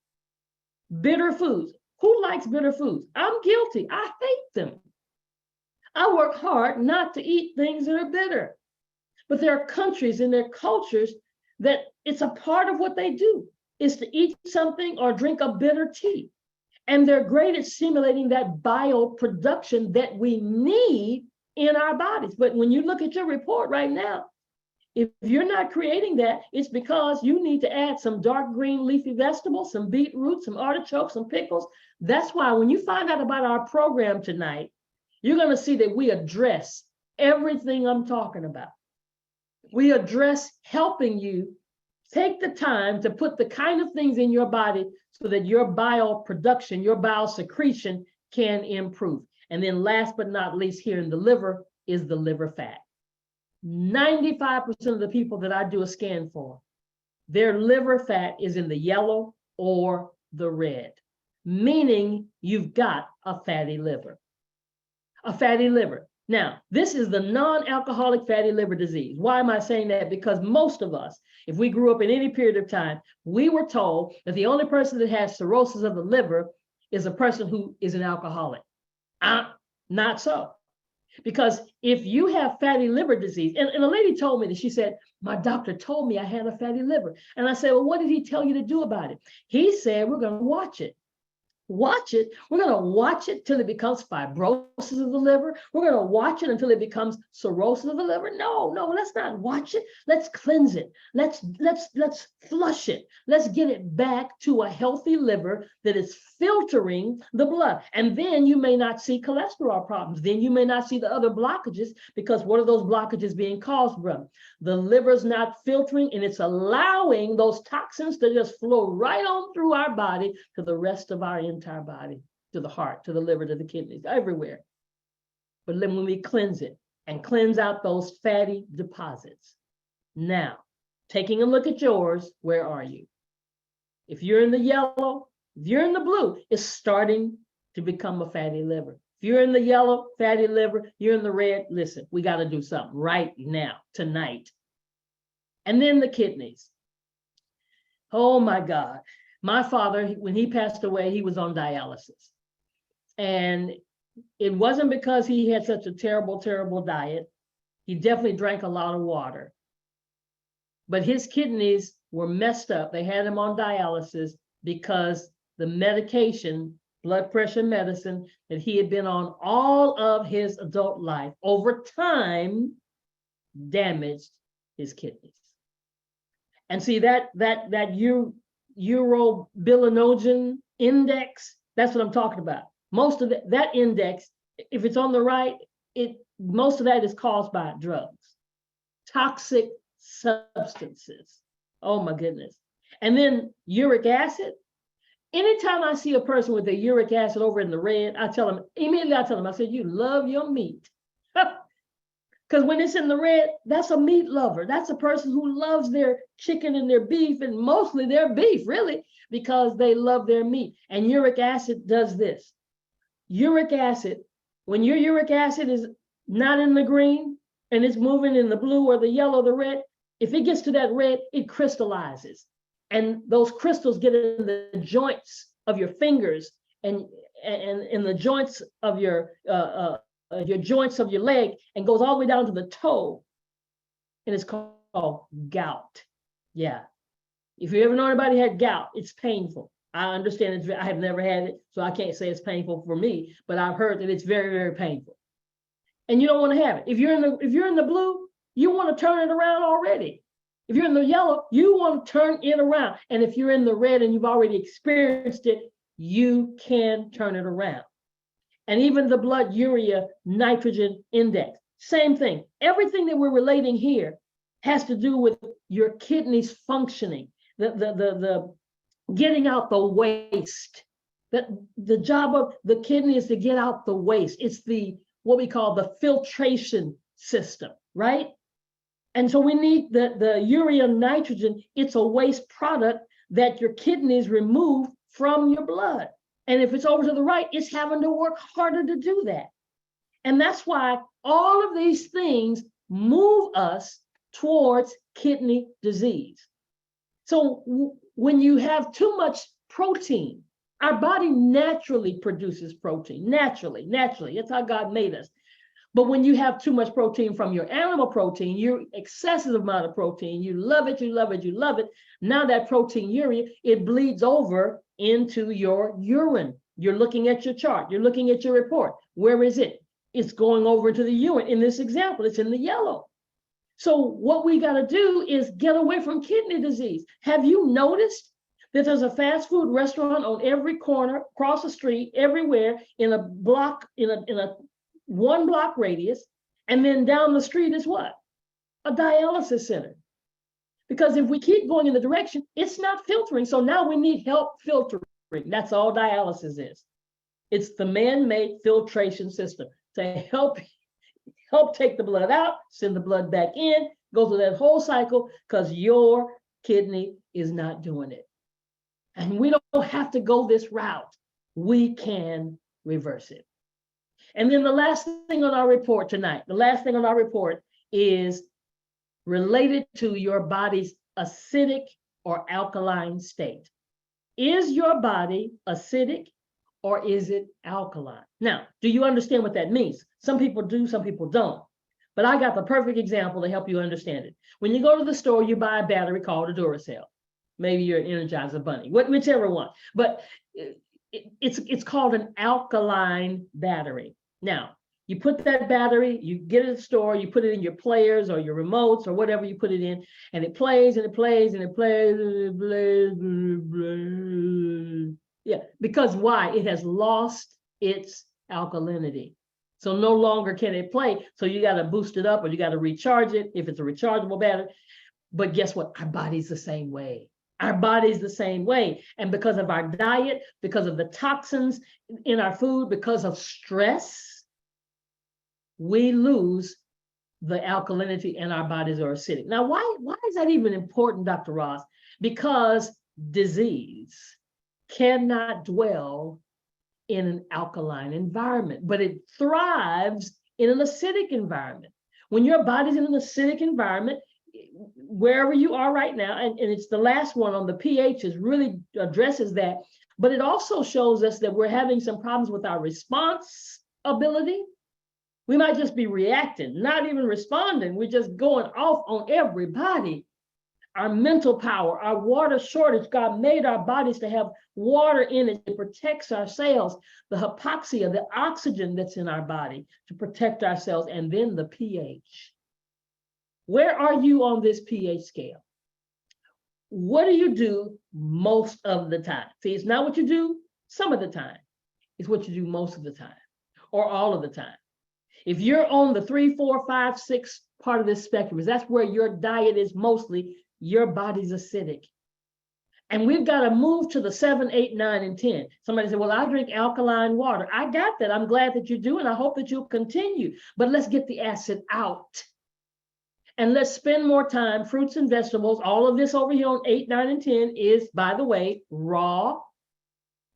Bitter foods. Who likes bitter foods? I'm guilty. I hate them. I work hard not to eat things that are bitter. But there are countries and their cultures that it's a part of what they do, is to eat something or drink a bitter tea. And they're great at stimulating that bioproduction that we need in our bodies. But when you look at your report right now, if you're not creating that, it's because you need to add some dark green leafy vegetables, some beetroot, some artichokes, some pickles. That's why when you find out about our program tonight, you're going to see that we address everything I'm talking about. We address helping you take the time to put the kind of things in your body so that your bile production, your bile secretion can improve. And then last but not least, here in the liver is the liver fat. 95% of the people that I do a scan for, their liver fat is in the yellow or the red, meaning you've got a fatty liver. A fatty liver. Now, this is the non-alcoholic fatty liver disease. Why am I saying that? Because most of us, if we grew up in any period of time, we were told that the only person that has cirrhosis of the liver is a person who is an alcoholic. Not so. Because if you have fatty liver disease, and a lady told me that, she said, my doctor told me I had a fatty liver. And I said, well, what did he tell you to do about it? He said, we're going to watch it. Watch it. We're going to watch it till it becomes fibrosis of the liver. We're going to watch it until it becomes cirrhosis of the liver. No, let's not watch it. Let's cleanse it. Let's flush it. Let's get it back to a healthy liver that is filtering the blood. And then you may not see cholesterol problems. Then you may not see the other blockages, because what are those blockages being caused, brother? The liver's not filtering, and it's allowing those toxins to just flow right on through our body to the rest of our entire body, to the heart, to the liver, to the kidneys, everywhere. But then when we cleanse it and cleanse out those fatty deposits. Now, taking a look at yours, where are you? If you're in the yellow, if you're in the blue, it's starting to become a fatty liver. If you're in the yellow, fatty liver, you're in the red, listen, we got to do something right now, tonight. And then the kidneys. Oh my God. My father, when he passed away, he was on dialysis. And it wasn't because he had such a terrible, terrible diet. He definitely drank a lot of water. But his kidneys were messed up. They had him on dialysis because the medication, blood pressure medicine, that he had been on all of his adult life, over time, damaged his kidneys. And see that urobilinogen index, that's what I'm talking about. Most of that index, if it's on the right, most of that is caused by drugs, toxic substances. Oh my goodness. And then uric acid. Anytime I see a person with the uric acid over in the red, I tell them, I said, you love your meat. Because when it's in the red, that's a meat lover. That's a person who loves their chicken and their beef, and mostly their beef, really, because they love their meat. And uric acid does this. Uric acid, when your uric acid is not in the green and it's moving in the blue or the yellow or the red, if it gets to that red, it crystallizes. And those crystals get in the joints of your fingers and in the joints of your joints of your leg, and goes all the way down to the toe. And it's called gout. Yeah. If you ever know anybody had gout, it's painful. I understand I have never had it, so I can't say it's painful for me, but I've heard that it's very, very painful. And you don't want to have it. If you're in the blue, you want to turn it around already. If you're in the yellow, you want to turn it around. And if you're in the red and you've already experienced it, you can turn it around. And even the blood urea nitrogen index, same thing. Everything that we're relating here has to do with your kidneys functioning, the getting out the waste. The job of the kidney is to get out the waste. It's what we call the filtration system, right? And so we need the urea nitrogen. It's a waste product that your kidneys remove from your blood. And if it's over to the right, it's having to work harder to do that. And that's why all of these things move us towards kidney disease. So when you have too much protein, our body naturally produces protein, naturally. That's how God made us. But when you have too much protein from your animal protein, your excessive amount of protein, you love it, you love it, you love it. Now that proteinuria, it bleeds over into your urine. You're looking at your chart, you're looking at your report. Where is it? It's going over to the urine. In this example, it's in the yellow. So what we got to do is get away from kidney disease. Have you noticed that there's a fast food restaurant on every corner, across the street, everywhere, in a block, in a 1 block radius, and then down the street is what? A dialysis center. Because if we keep going in the direction, it's not filtering. So now we need help filtering. That's all dialysis is. It's the man-made filtration system to help take the blood out, send the blood back in, go through that whole cycle, because your kidney is not doing it. And we don't have to go this route. We can reverse it. And then the last thing on our report tonight, is related to your body's acidic or alkaline state. Is your body acidic or is it alkaline? Now, do you understand what that means? Some people do, some people don't. But I got the perfect example to help you understand it. When you go to the store, you buy a battery called a Duracell. Maybe you're an Energizer Bunny, whichever one. But it's called an alkaline battery. Now, you put that battery, you get it at the store, you put it in your players or your remotes or whatever you put it in, and it plays and it plays and it plays and it plays. Yeah, because why? It has lost its alkalinity. So no longer can it play. So you got to boost it up or you got to recharge it if it's a rechargeable battery. But guess what? Our body's the same way. Our body's the same way. And because of our diet, because of the toxins in our food, because of stress, we lose the alkalinity and our bodies are acidic. Now, why is that even important, Dr. Ross? Because disease cannot dwell in an alkaline environment, but it thrives in an acidic environment. When your body's in an acidic environment, wherever you are right now, and it's the last one on the pH is really addresses that, but it also shows us that we're having some problems with our response ability. We might just be reacting, not even responding. We're just going off on everybody. Our mental power, our water shortage, God made our bodies to have water in it. It protects our cells, the hypoxia, the oxygen that's in our body to protect our cells, and then the pH. Where are you on this pH scale? What do you do most of the time? See, it's not what you do some of the time. It's what you do most of the time or all of the time. If you're on the 3, 4, 5, 6 part of this spectrum, that's where your diet is mostly, your body's acidic. And we've got to move to the 7, 8, 9, and 10. Somebody said, well, I drink alkaline water. I got that. I'm glad that you do, and I hope that you'll continue. But let's get the acid out. And let's spend more time, fruits and vegetables. All of this over here on 8, 9, and 10 is, by the way, raw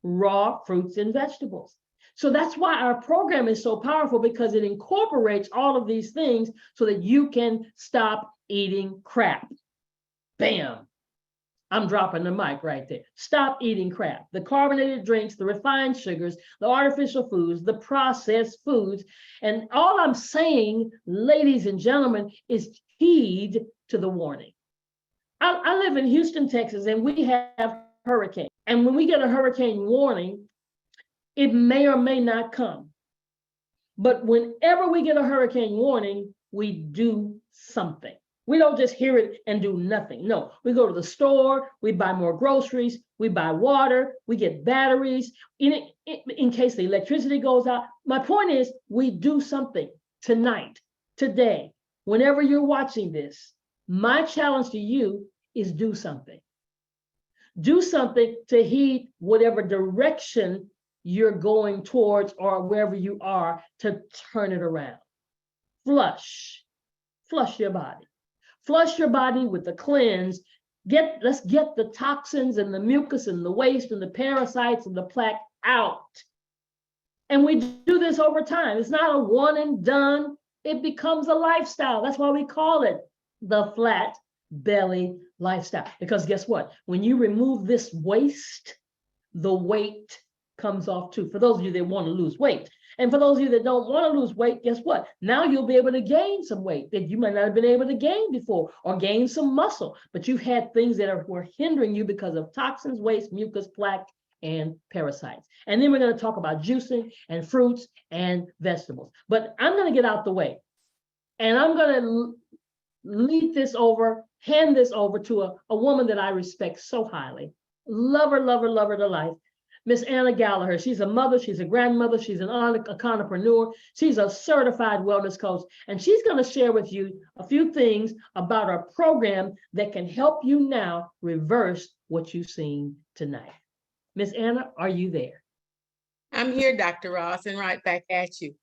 fruits and vegetables. So that's why our program is so powerful, because it incorporates all of these things so that you can stop eating crap. Bam. I'm dropping the mic right there. Stop eating crap. The carbonated drinks, the refined sugars, the artificial foods, the processed foods. And all I'm saying, ladies and gentlemen, is heed to the warning. I live in Houston, Texas, and we have hurricanes. And when we get a hurricane warning, it may or may not come. But whenever we get a hurricane warning, we do something. We don't just hear it and do nothing. No, we go to the store, we buy more groceries, we buy water, we get batteries in case the electricity goes out. My point is, we do something tonight, today, whenever you're watching this. My challenge to you is do something. Do something to heed whatever direction you're going towards or wherever you are to turn it around. Flush your body. Flush your body with the cleanse. Let's get the toxins and the mucus and the waste and the parasites and the plaque out. And we do this over time. It's not a one and done. It becomes a lifestyle. That's why we call it the flat belly lifestyle. Because guess what? When you remove this waste, the weight comes off too. For those of you that want to lose weight. And for those of you that don't want to lose weight, guess what? Now you'll be able to gain some weight that you might not have been able to gain before, or gain some muscle, but you've had things that were hindering you because of toxins, waste, mucus, plaque, and parasites. And then we're going to talk about juicing and fruits and vegetables. But I'm going to get out the way, and I'm going to hand this over to a woman that I respect so highly. Love her to life. Miss Anna Gallagher. She's a mother, she's a grandmother, she's an entrepreneur, she's a certified wellness coach, and she's going to share with you a few things about our program that can help you now reverse what you've seen tonight. Miss Anna, are you there? I'm here, Dr. Ross, and right back at you.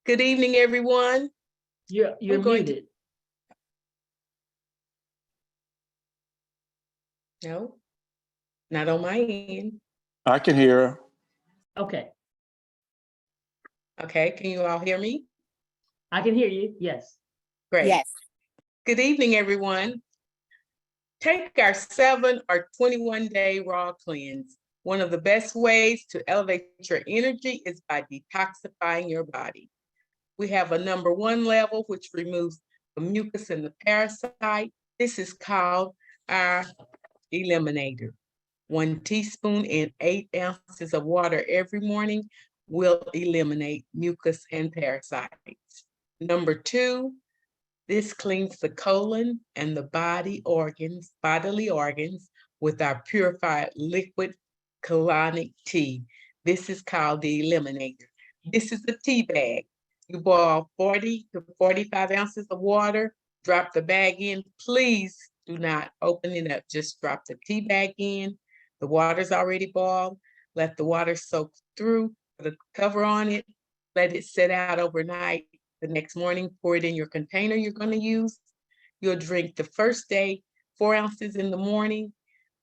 Good evening, everyone. You're muted. No, not on my end. I can hear. Okay. Okay, can you all hear me? I can hear you, yes. Great. Yes. Good evening, everyone. Take our 7 or 21-day raw cleanse. One of the best ways to elevate your energy is by detoxifying your body. We have a number 1 level, which removes the mucus and the parasite. This is called our eliminator. 1 teaspoon in 8 ounces of water every morning will eliminate mucus and parasites. Number 2, this cleans the colon and the bodily organs with our purified liquid colonic tea. This is called the Eliminator. This is the tea bag. You boil 40 to 45 ounces of water, drop the bag in. Please do not open it up. Just drop the tea bag in. The water's already boiled. Let the water soak through, put a cover on it, let it sit out overnight. The next morning, pour it in your container you're going to use. You'll drink the first day 4 ounces in the morning,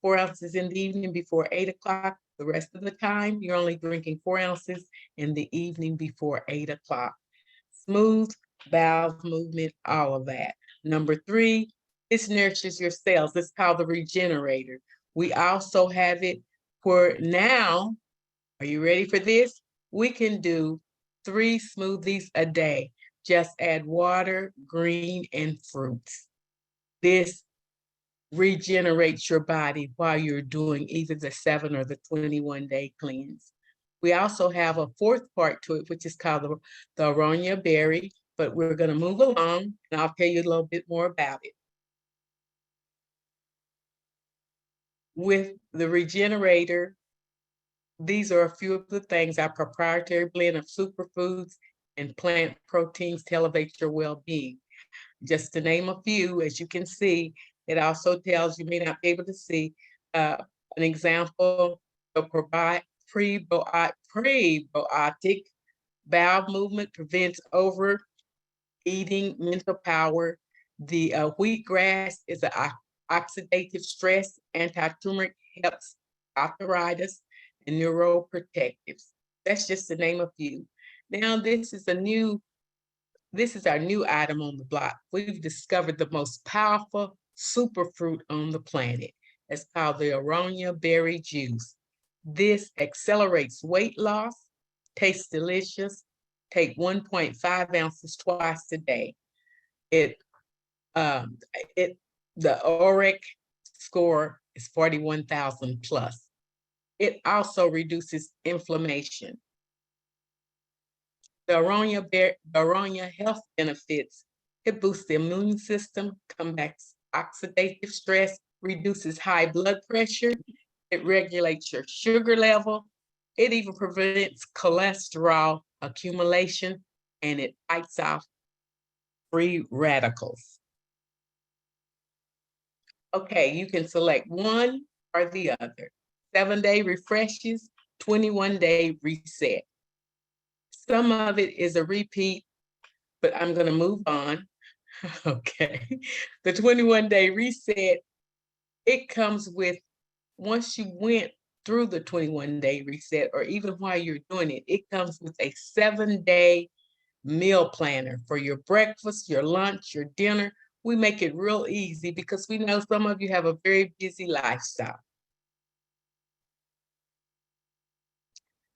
4 ounces in the evening before 8 o'clock. The rest of the time, you're only drinking 4 ounces in the evening before 8 o'clock. Smooth bowel movement, all of that. Number 3, this nourishes your cells. It's called the Regenerator. We also have it for now. Are you ready for this? We can do 3 smoothies a day. Just add water, green, and fruits. This regenerates your body while you're doing either the 7 or the 21-day cleanse. We also have a 4th part to it, which is called the Aronia berry, but we're going to move along and I'll tell you a little bit more about it. With the Regenerator, these are a few of the things, our proprietary blend of superfoods and plant proteins to elevate your well-being. Just to name a few, as you can see, it also tells you may not be able to see an example of prebiotic bowel movement, prevents overeating, mental power. The wheatgrass is an oxidative stress, anti-turmeric, helps arthritis, and neuroprotectives. That's just to name a few. Now, this is our new item on the block. We've discovered the most powerful superfruit on the planet. It's called the Aronia berry juice. This accelerates weight loss, tastes delicious. Take 1.5 ounces twice a day. The ORAC score is 41,000 plus. It also reduces inflammation. The Aronia health benefits. It boosts the immune system, combats oxidative stress, reduces high blood pressure. It regulates your sugar level. It even prevents cholesterol accumulation, and it fights off free radicals. Okay, you can select one or the other. 7-day refreshes, 21-day reset. Some of it is a repeat, but I'm going to move on. Okay. The 21-day reset, it comes with, once you went through the 21-day reset, or even while you're doing it, it comes with a 7-day meal planner for your breakfast, your lunch, your dinner. We make it real easy because we know some of you have a very busy lifestyle.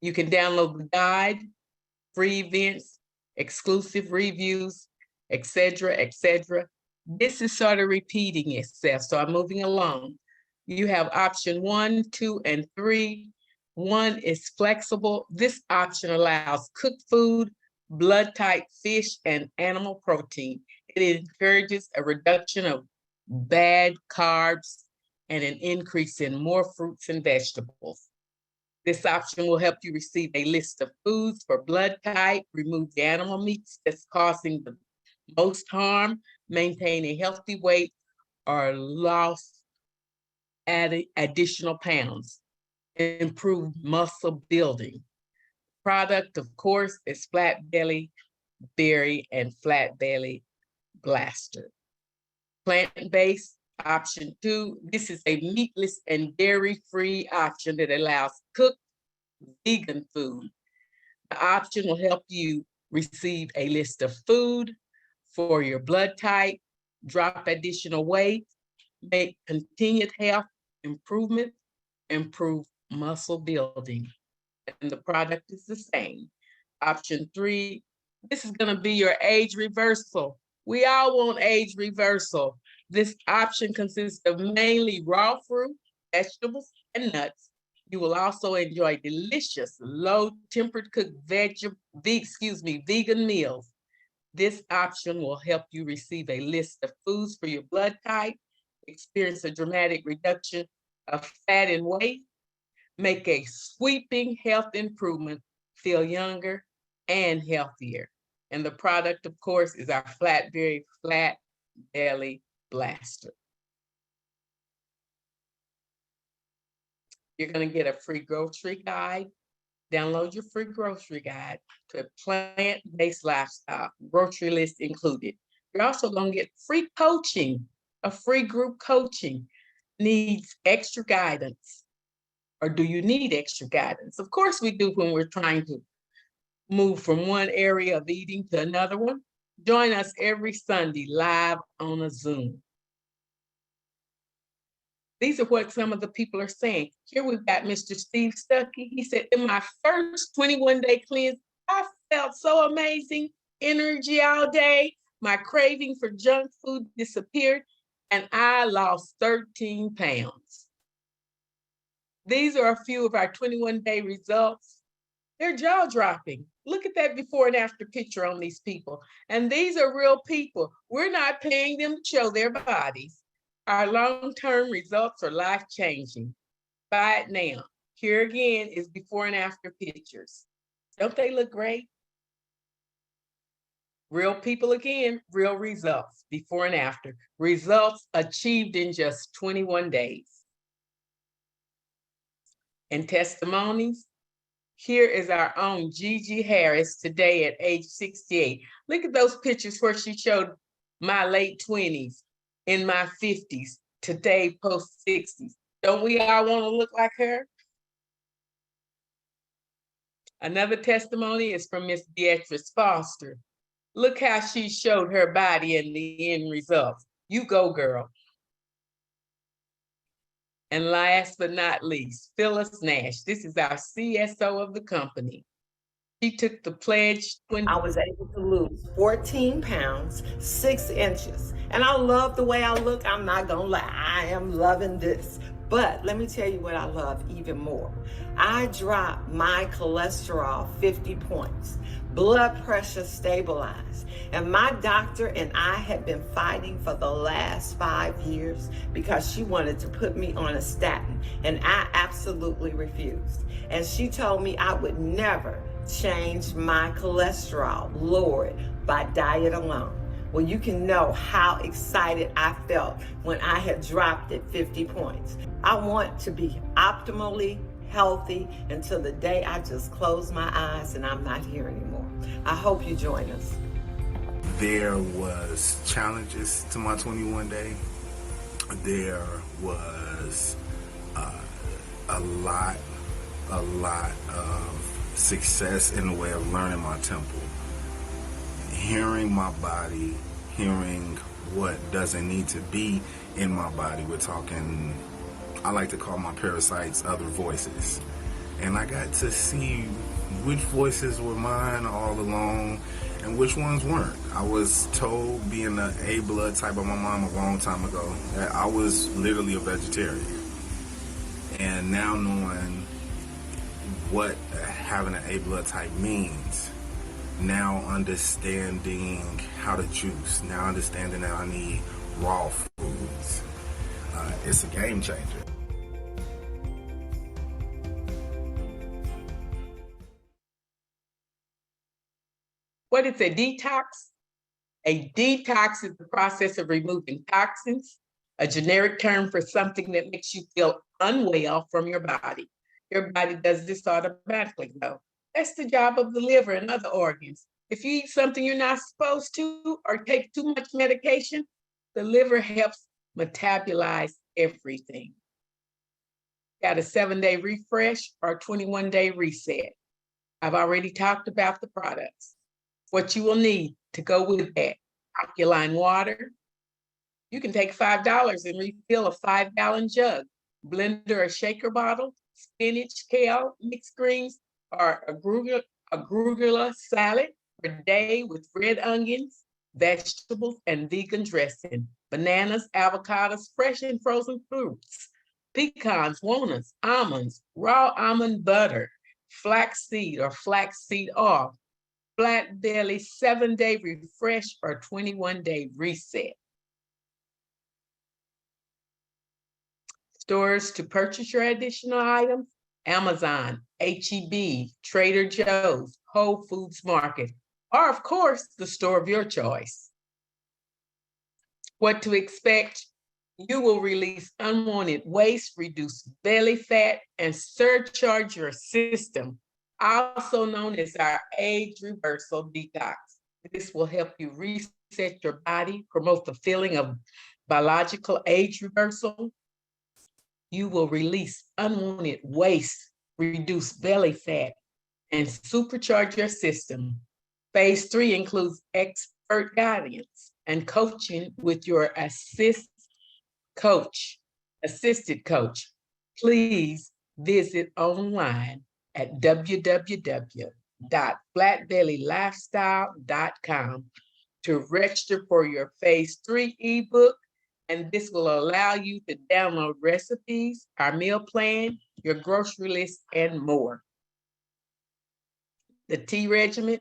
You can download the guide, free events, exclusive reviews, etc., etc. This is sort of repeating itself, so I'm moving along. You have option 1, 2, and 3. 1 is flexible. This option allows cooked food, blood type fish, and animal protein. It encourages a reduction of bad carbs and an increase in more fruits and vegetables. This option will help you receive a list of foods for blood type, remove the animal meats that's causing the most harm, maintain a healthy weight, or lost additional pounds, improve muscle building. Product, of course, is Flat Belly Berry and Flat Belly Blaster. Plant-based, option 2. This is a meatless and dairy-free option that allows cooked vegan food. The option will help you receive a list of food for your blood type, drop additional weight, make continued health improvement, improve muscle building. And the product is the same. Option 3, this is going to be your age reversal. We all want age reversal. This option consists of mainly raw fruit, vegetables, and nuts. You will also enjoy delicious, low-tempered cooked vegan meals. This option will help you receive a list of foods for your blood type, experience a dramatic reduction of fat and weight, make a sweeping health improvement, feel younger and healthier. And the product, of course, is our Flatberry Flat Belly Blaster. You're going to get a free grocery guide. Download your free grocery guide to a plant-based lifestyle, grocery list included. You're also going to get free coaching, a free group coaching. Needs extra guidance, or do you need extra guidance? Of course we do when we're trying to move from one area of eating to another one. Join us every Sunday live on a Zoom. These are what some of the people are saying. Here we've got Mr. Steve Stuckey. He said, in my first 21-day cleanse, I felt so amazing, energy all day. My craving for junk food disappeared, and I lost 13 pounds. These are a few of our 21-day results. They're jaw-dropping. Look at that before and after picture on these people. And these are real people. We're not paying them to show their bodies. Our long-term results are life-changing. Buy it now. Here again is before and after pictures. Don't they look great? Real people again, real results, before and after. Results achieved in just 21 days. And testimonies. Here is our own Gigi Harris today at age 68. Look at those pictures where she showed my late 20s, in my 50s, today post 60s. Don't we all want to look like her? Another testimony is from Miss Beatrice Foster. Look how she showed her body in the end results. You go, girl. And last but not least, Phyllis Nash. This is our CSO of the company. She took the pledge. I was able to lose 14 pounds, 6 inches. And I love the way I look. I'm not gonna lie, I am loving this. But let me tell you what I love even more. I dropped my cholesterol 50 points, blood pressure stabilized. And my doctor and I had been fighting for the last 5 years because she wanted to put me on a statin, and I absolutely refused. And she told me I would never change my cholesterol, lower it by diet alone. Well, you can know how excited I felt when I had dropped it 50 points. I want to be optimally healthy until the day I just close my eyes and I'm not here anymore. I hope you join us. There was challenges to my 21 day. There was a lot of success in the way of learning my temple. Hearing my body, hearing what doesn't need to be in my body. We're talking, I like to call my parasites other voices. And I got to see which voices were mine all along and which ones weren't. I was told, being an A blood type of my mom a long time ago, that I was literally a vegetarian. And now knowing what having an A blood type means, now understanding how to juice, now understanding that I need raw foods, it's a game changer. What is a detox? A detox is the process of removing toxins, a generic term for something that makes you feel unwell from your body. Your body does this automatically, though. That's the job of the liver and other organs. If you eat something you're not supposed to or take too much medication, the liver helps metabolize everything. Got a 7-day refresh or 21-day reset. I've already talked about the products. What you will need to go with that: alkaline water. You can take $5 and refill a 5-gallon jug, blender or shaker bottle, spinach, kale, mixed greens, or arugula salad per day with red onions, vegetables, and vegan dressing, bananas, avocados, fresh and frozen fruits, pecans, walnuts, almonds, raw almond butter, flaxseed or flaxseed oil, flat belly 7-day refresh or 21-day reset. Stores to purchase your additional items: Amazon, H-E-B, Trader Joe's, Whole Foods Market, or of course, the store of your choice. What to expect? You will release unwanted waste, reduce belly fat, and surcharge your system, also known as our age reversal detox. This will help you reset your body, promote the feeling of biological age reversal. You will release unwanted waste, reduce belly fat, and supercharge your system. Phase 3 includes expert guidance and coaching with your assisted coach. Please visit online at www.flatbellylifestyle.com to register for your Phase 3 ebook, and this will allow you to download recipes, our meal plan, your grocery list, and more. The tea regimen,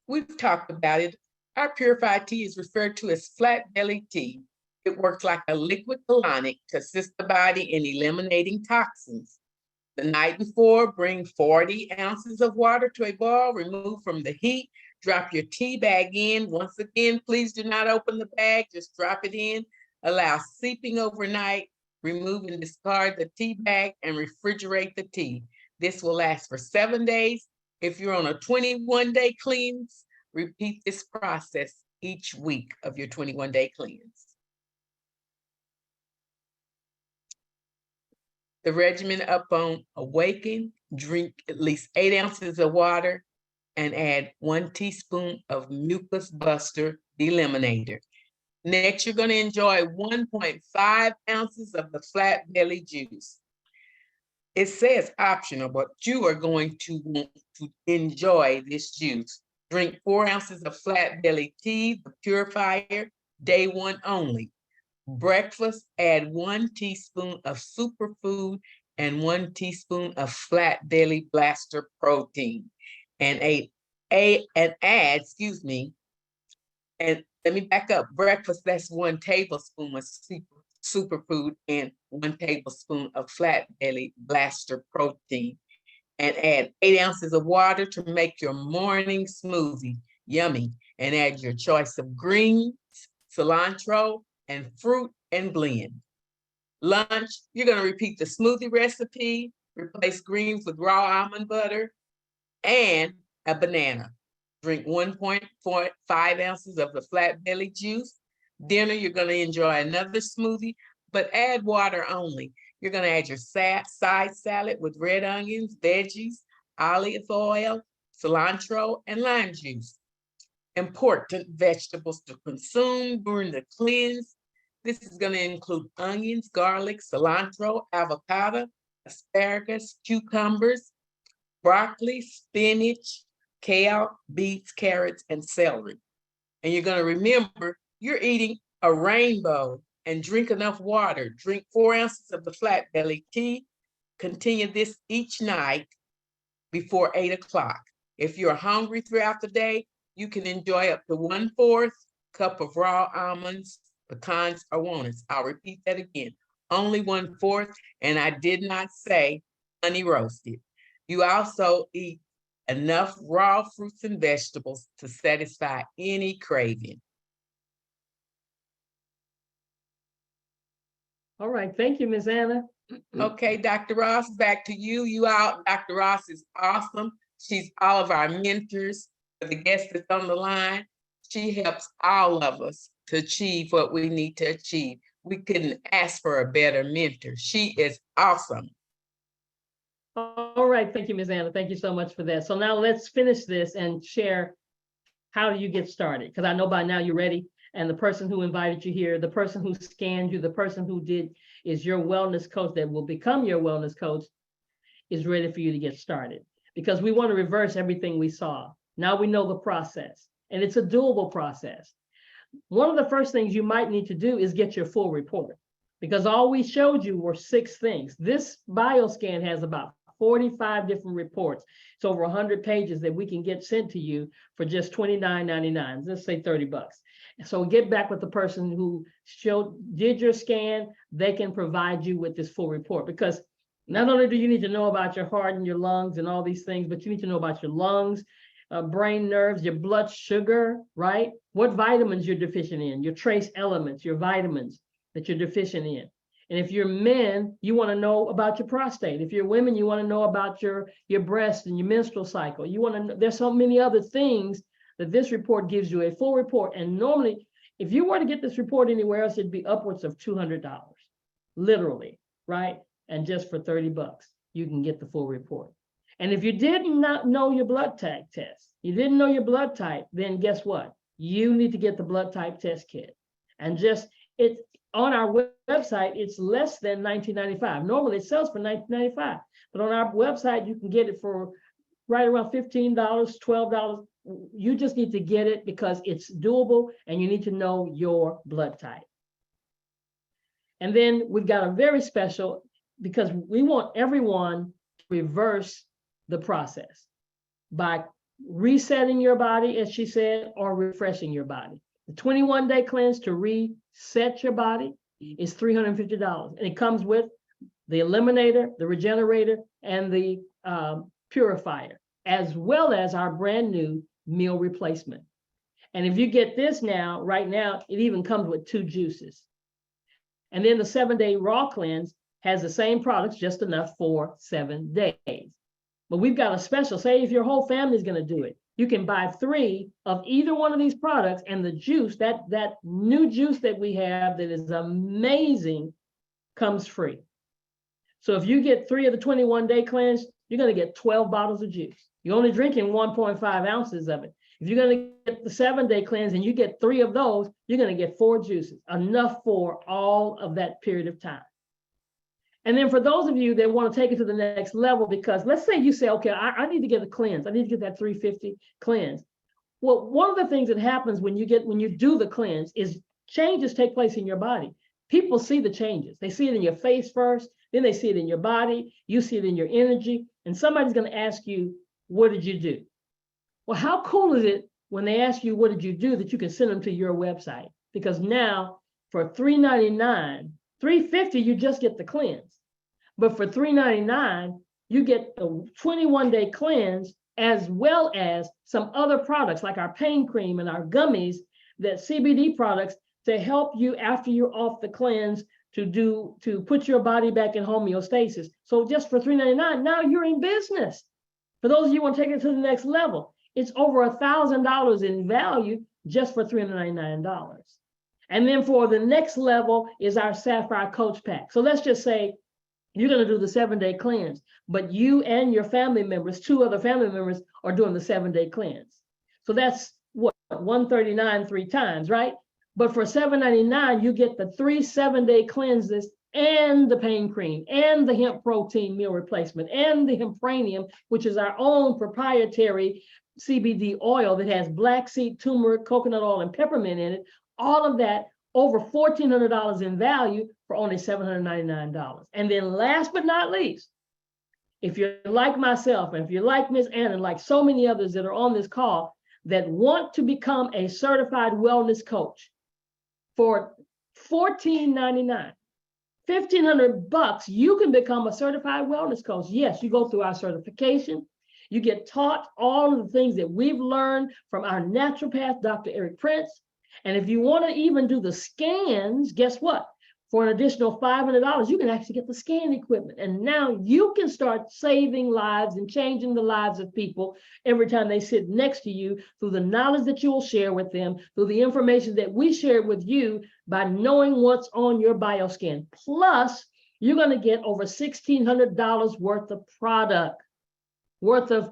we've talked about it. Our purified tea is referred to as flat belly tea. It works like a liquid colonic to assist the body in eliminating toxins. The night before, bring 40 ounces of water to a boil, remove from the heat, drop your tea bag in. Once again, please do not open the bag, just drop it in. Allow steeping overnight, remove and discard the tea bag, and refrigerate the tea. This will last for 7 days. If you're on a 21-day cleanse, repeat this process each week of your 21-day cleanse. The regimen up on Awaken, drink at least 8 ounces of water and add 1 teaspoon of Mucus Buster Eliminator. Next, you're going to enjoy 1.5 ounces of the flat belly juice. It says optional, but you are going to want to enjoy this juice. Drink 4 ounces of flat belly tea, the purifier, day 1 only. Breakfast, add 1 teaspoon of superfood and 1 teaspoon of flat belly blaster protein. And let me back up. Breakfast, that's 1 tablespoon of superfood and 1 tablespoon of flat belly blaster protein. And add 8 ounces of water to make your morning smoothie yummy. And add your choice of greens, cilantro, and fruit, and blend. Lunch, you're going to repeat the smoothie recipe, replace greens with raw almond butter and a banana. Drink 1.5 ounces of the flat belly juice. Dinner, you're going to enjoy another smoothie, but add water only. You're going to add your side salad with red onions, veggies, olive oil, cilantro, and lime juice. Important vegetables to consume during the cleanse. This is going to include onions, garlic, cilantro, avocado, asparagus, cucumbers, broccoli, spinach, kale, beets, carrots, and celery. And you're going to remember you're eating a rainbow and drink enough water. Drink 4 ounces of the flat belly tea. Continue this each night before 8 o'clock. If you're hungry throughout the day, you can enjoy up to 1/4 cup of raw almonds, pecans, or walnuts. I'll repeat that again. Only 1/4, and I did not say honey roasted. You also eat enough raw fruits and vegetables to satisfy any craving. All right, thank you, Ms. Anna. Okay, Dr. Ross, back to you. You out. Dr. Ross is awesome. She's all of our mentors. For the guest that's on the line, she helps all of us to achieve what we need to achieve. We couldn't ask for a better mentor. She is awesome. All right, thank you, Ms. Anna. Thank you so much for that. So now let's finish this and share how do you get started? Because I know by now you're ready. And the person who invited you here, the person who scanned you, the person who is your wellness coach that will become your wellness coach is ready for you to get started. Because we want to reverse everything we saw. Now we know the process, and it's a doable process. One of the first things you might need to do is get your full report, because all we showed you were 6 things. This BioScan has about 45 different reports. It's over 100 pages that we can get sent to you for just $29.99. Let's say $30. So get back with the person who did your scan. They can provide you with this full report, because Not only do you need to know about your heart and your lungs and all these things, but you need to know about your lungs, brain, nerves, your blood sugar, right? What vitamins you're deficient in, your trace elements, your vitamins that you're deficient in. And if you're men, you want to know about your prostate. If you're women, you want to know about your breast and your menstrual cycle. You want to know, there's so many other things that this report gives you, a full report. And normally, if you were to get this report anywhere else, it'd be upwards of $200, literally, right? And just for $30, you can get the full report. And if you did not know your blood type test, you didn't know your blood type, then guess what? You need to get the blood type test kit. And just, it's on our website, it's less than $19.95. Normally it sells for $19.95, but on our website, you can get it for right around $15, $12. You just need to get it because it's doable and you need to know your blood type. And then we've got a very special, because we want everyone to reverse the process by resetting your body, as she said, or refreshing your body. The 21-day cleanse to reset your body is $350. And it comes with the eliminator, the regenerator, and the purifier, as well as our brand new meal replacement. And if you get this now, right now, it even comes with 2 juices. And then the 7-day raw cleanse has the same products, just enough for 7 days. But we've got a special, say if your whole family is going to do it, you can buy 3 of either one of these products, and the juice, that new juice that we have that is amazing, comes free. So if you get 3 of the 21-day cleanse, you're going to get 12 bottles of juice. You're only drinking 1.5 ounces of it. If you're going to get the 7-day cleanse and you get 3 of those, you're going to get 4 juices, enough for all of that period of time. And then for those of you that want to take it to the next level, because let's say you say, okay, I need to get a cleanse. I need to get that 350 cleanse. Well, one of the things that happens when you do the cleanse is changes take place in your body. People see the changes. They see it in your face first, then they see it in your body. You see it in your energy. And somebody's going to ask you, what did you do? Well, how cool is it when they ask you, what did you do, that you can send them to your website? Because now for $3.99, $3.50, you just get the cleanse. But for $3.99, you get the 21-day cleanse, as well as some other products like our pain cream and our gummies, that CBD products to help you after you're off the cleanse to put your body back in homeostasis. So just for $3.99, now you're in business. For those of you who want to take it to the next level, it's over $1,000 in value just for $399. And then for the next level is our Sapphire Coach Pack. So let's just say you're going to do the 7-day cleanse, but you and your family members, 2 other family members, are doing the 7-day cleanse. So that's what, $139 3 times, right? But for $7.99, you get the 3 7-day cleanses and the pain cream and the hemp protein meal replacement and the Hempranium, which is our own proprietary CBD oil that has black seed, turmeric, coconut oil, and peppermint in it. All of that over $1,400 in value for only $799. And then last but not least, if you're like myself, and if you're like Ms. Ann, and like so many others that are on this call that want to become a certified wellness coach for $14.99, $1,500, you can become a certified wellness coach. Yes, you go through our certification. You get taught all of the things that we've learned from our naturopath, Dr. Eric Prince. And if you want to even do the scans, guess what? For an additional $500, you can actually get the scan equipment. And now you can start saving lives and changing the lives of people every time they sit next to you, through the knowledge that you will share with them, through the information that we share with you, by knowing what's on your bioscan. Plus, you're going to get over $1,600 worth of product, worth of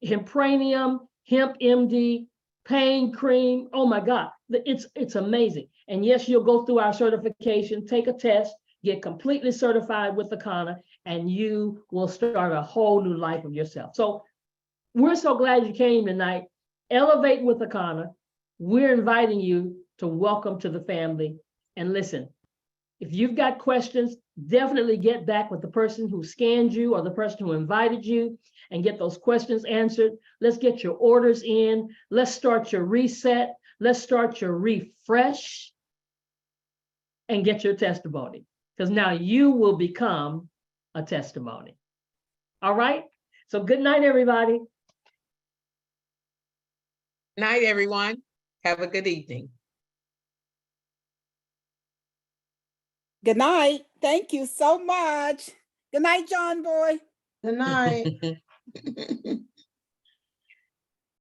Hempranium, Hemp MD, pain cream. Oh my God, it's amazing. And yes, you'll go through our certification, take a test, get completely certified with Akana, and you will start a whole new life of yourself. So we're so glad you came tonight. Elevate with Akana. We're inviting you to welcome to the family. And listen, if you've got questions, definitely get back with the person who scanned you or the person who invited you and get those questions answered. Let's get your orders in. Let's start your reset. Let's start your refresh and get your testimony, because now you will become a testimony. All right? So good night, everybody. Night, everyone. Have a good evening. Good night. Thank you so much. Good night, John Boy. Good night.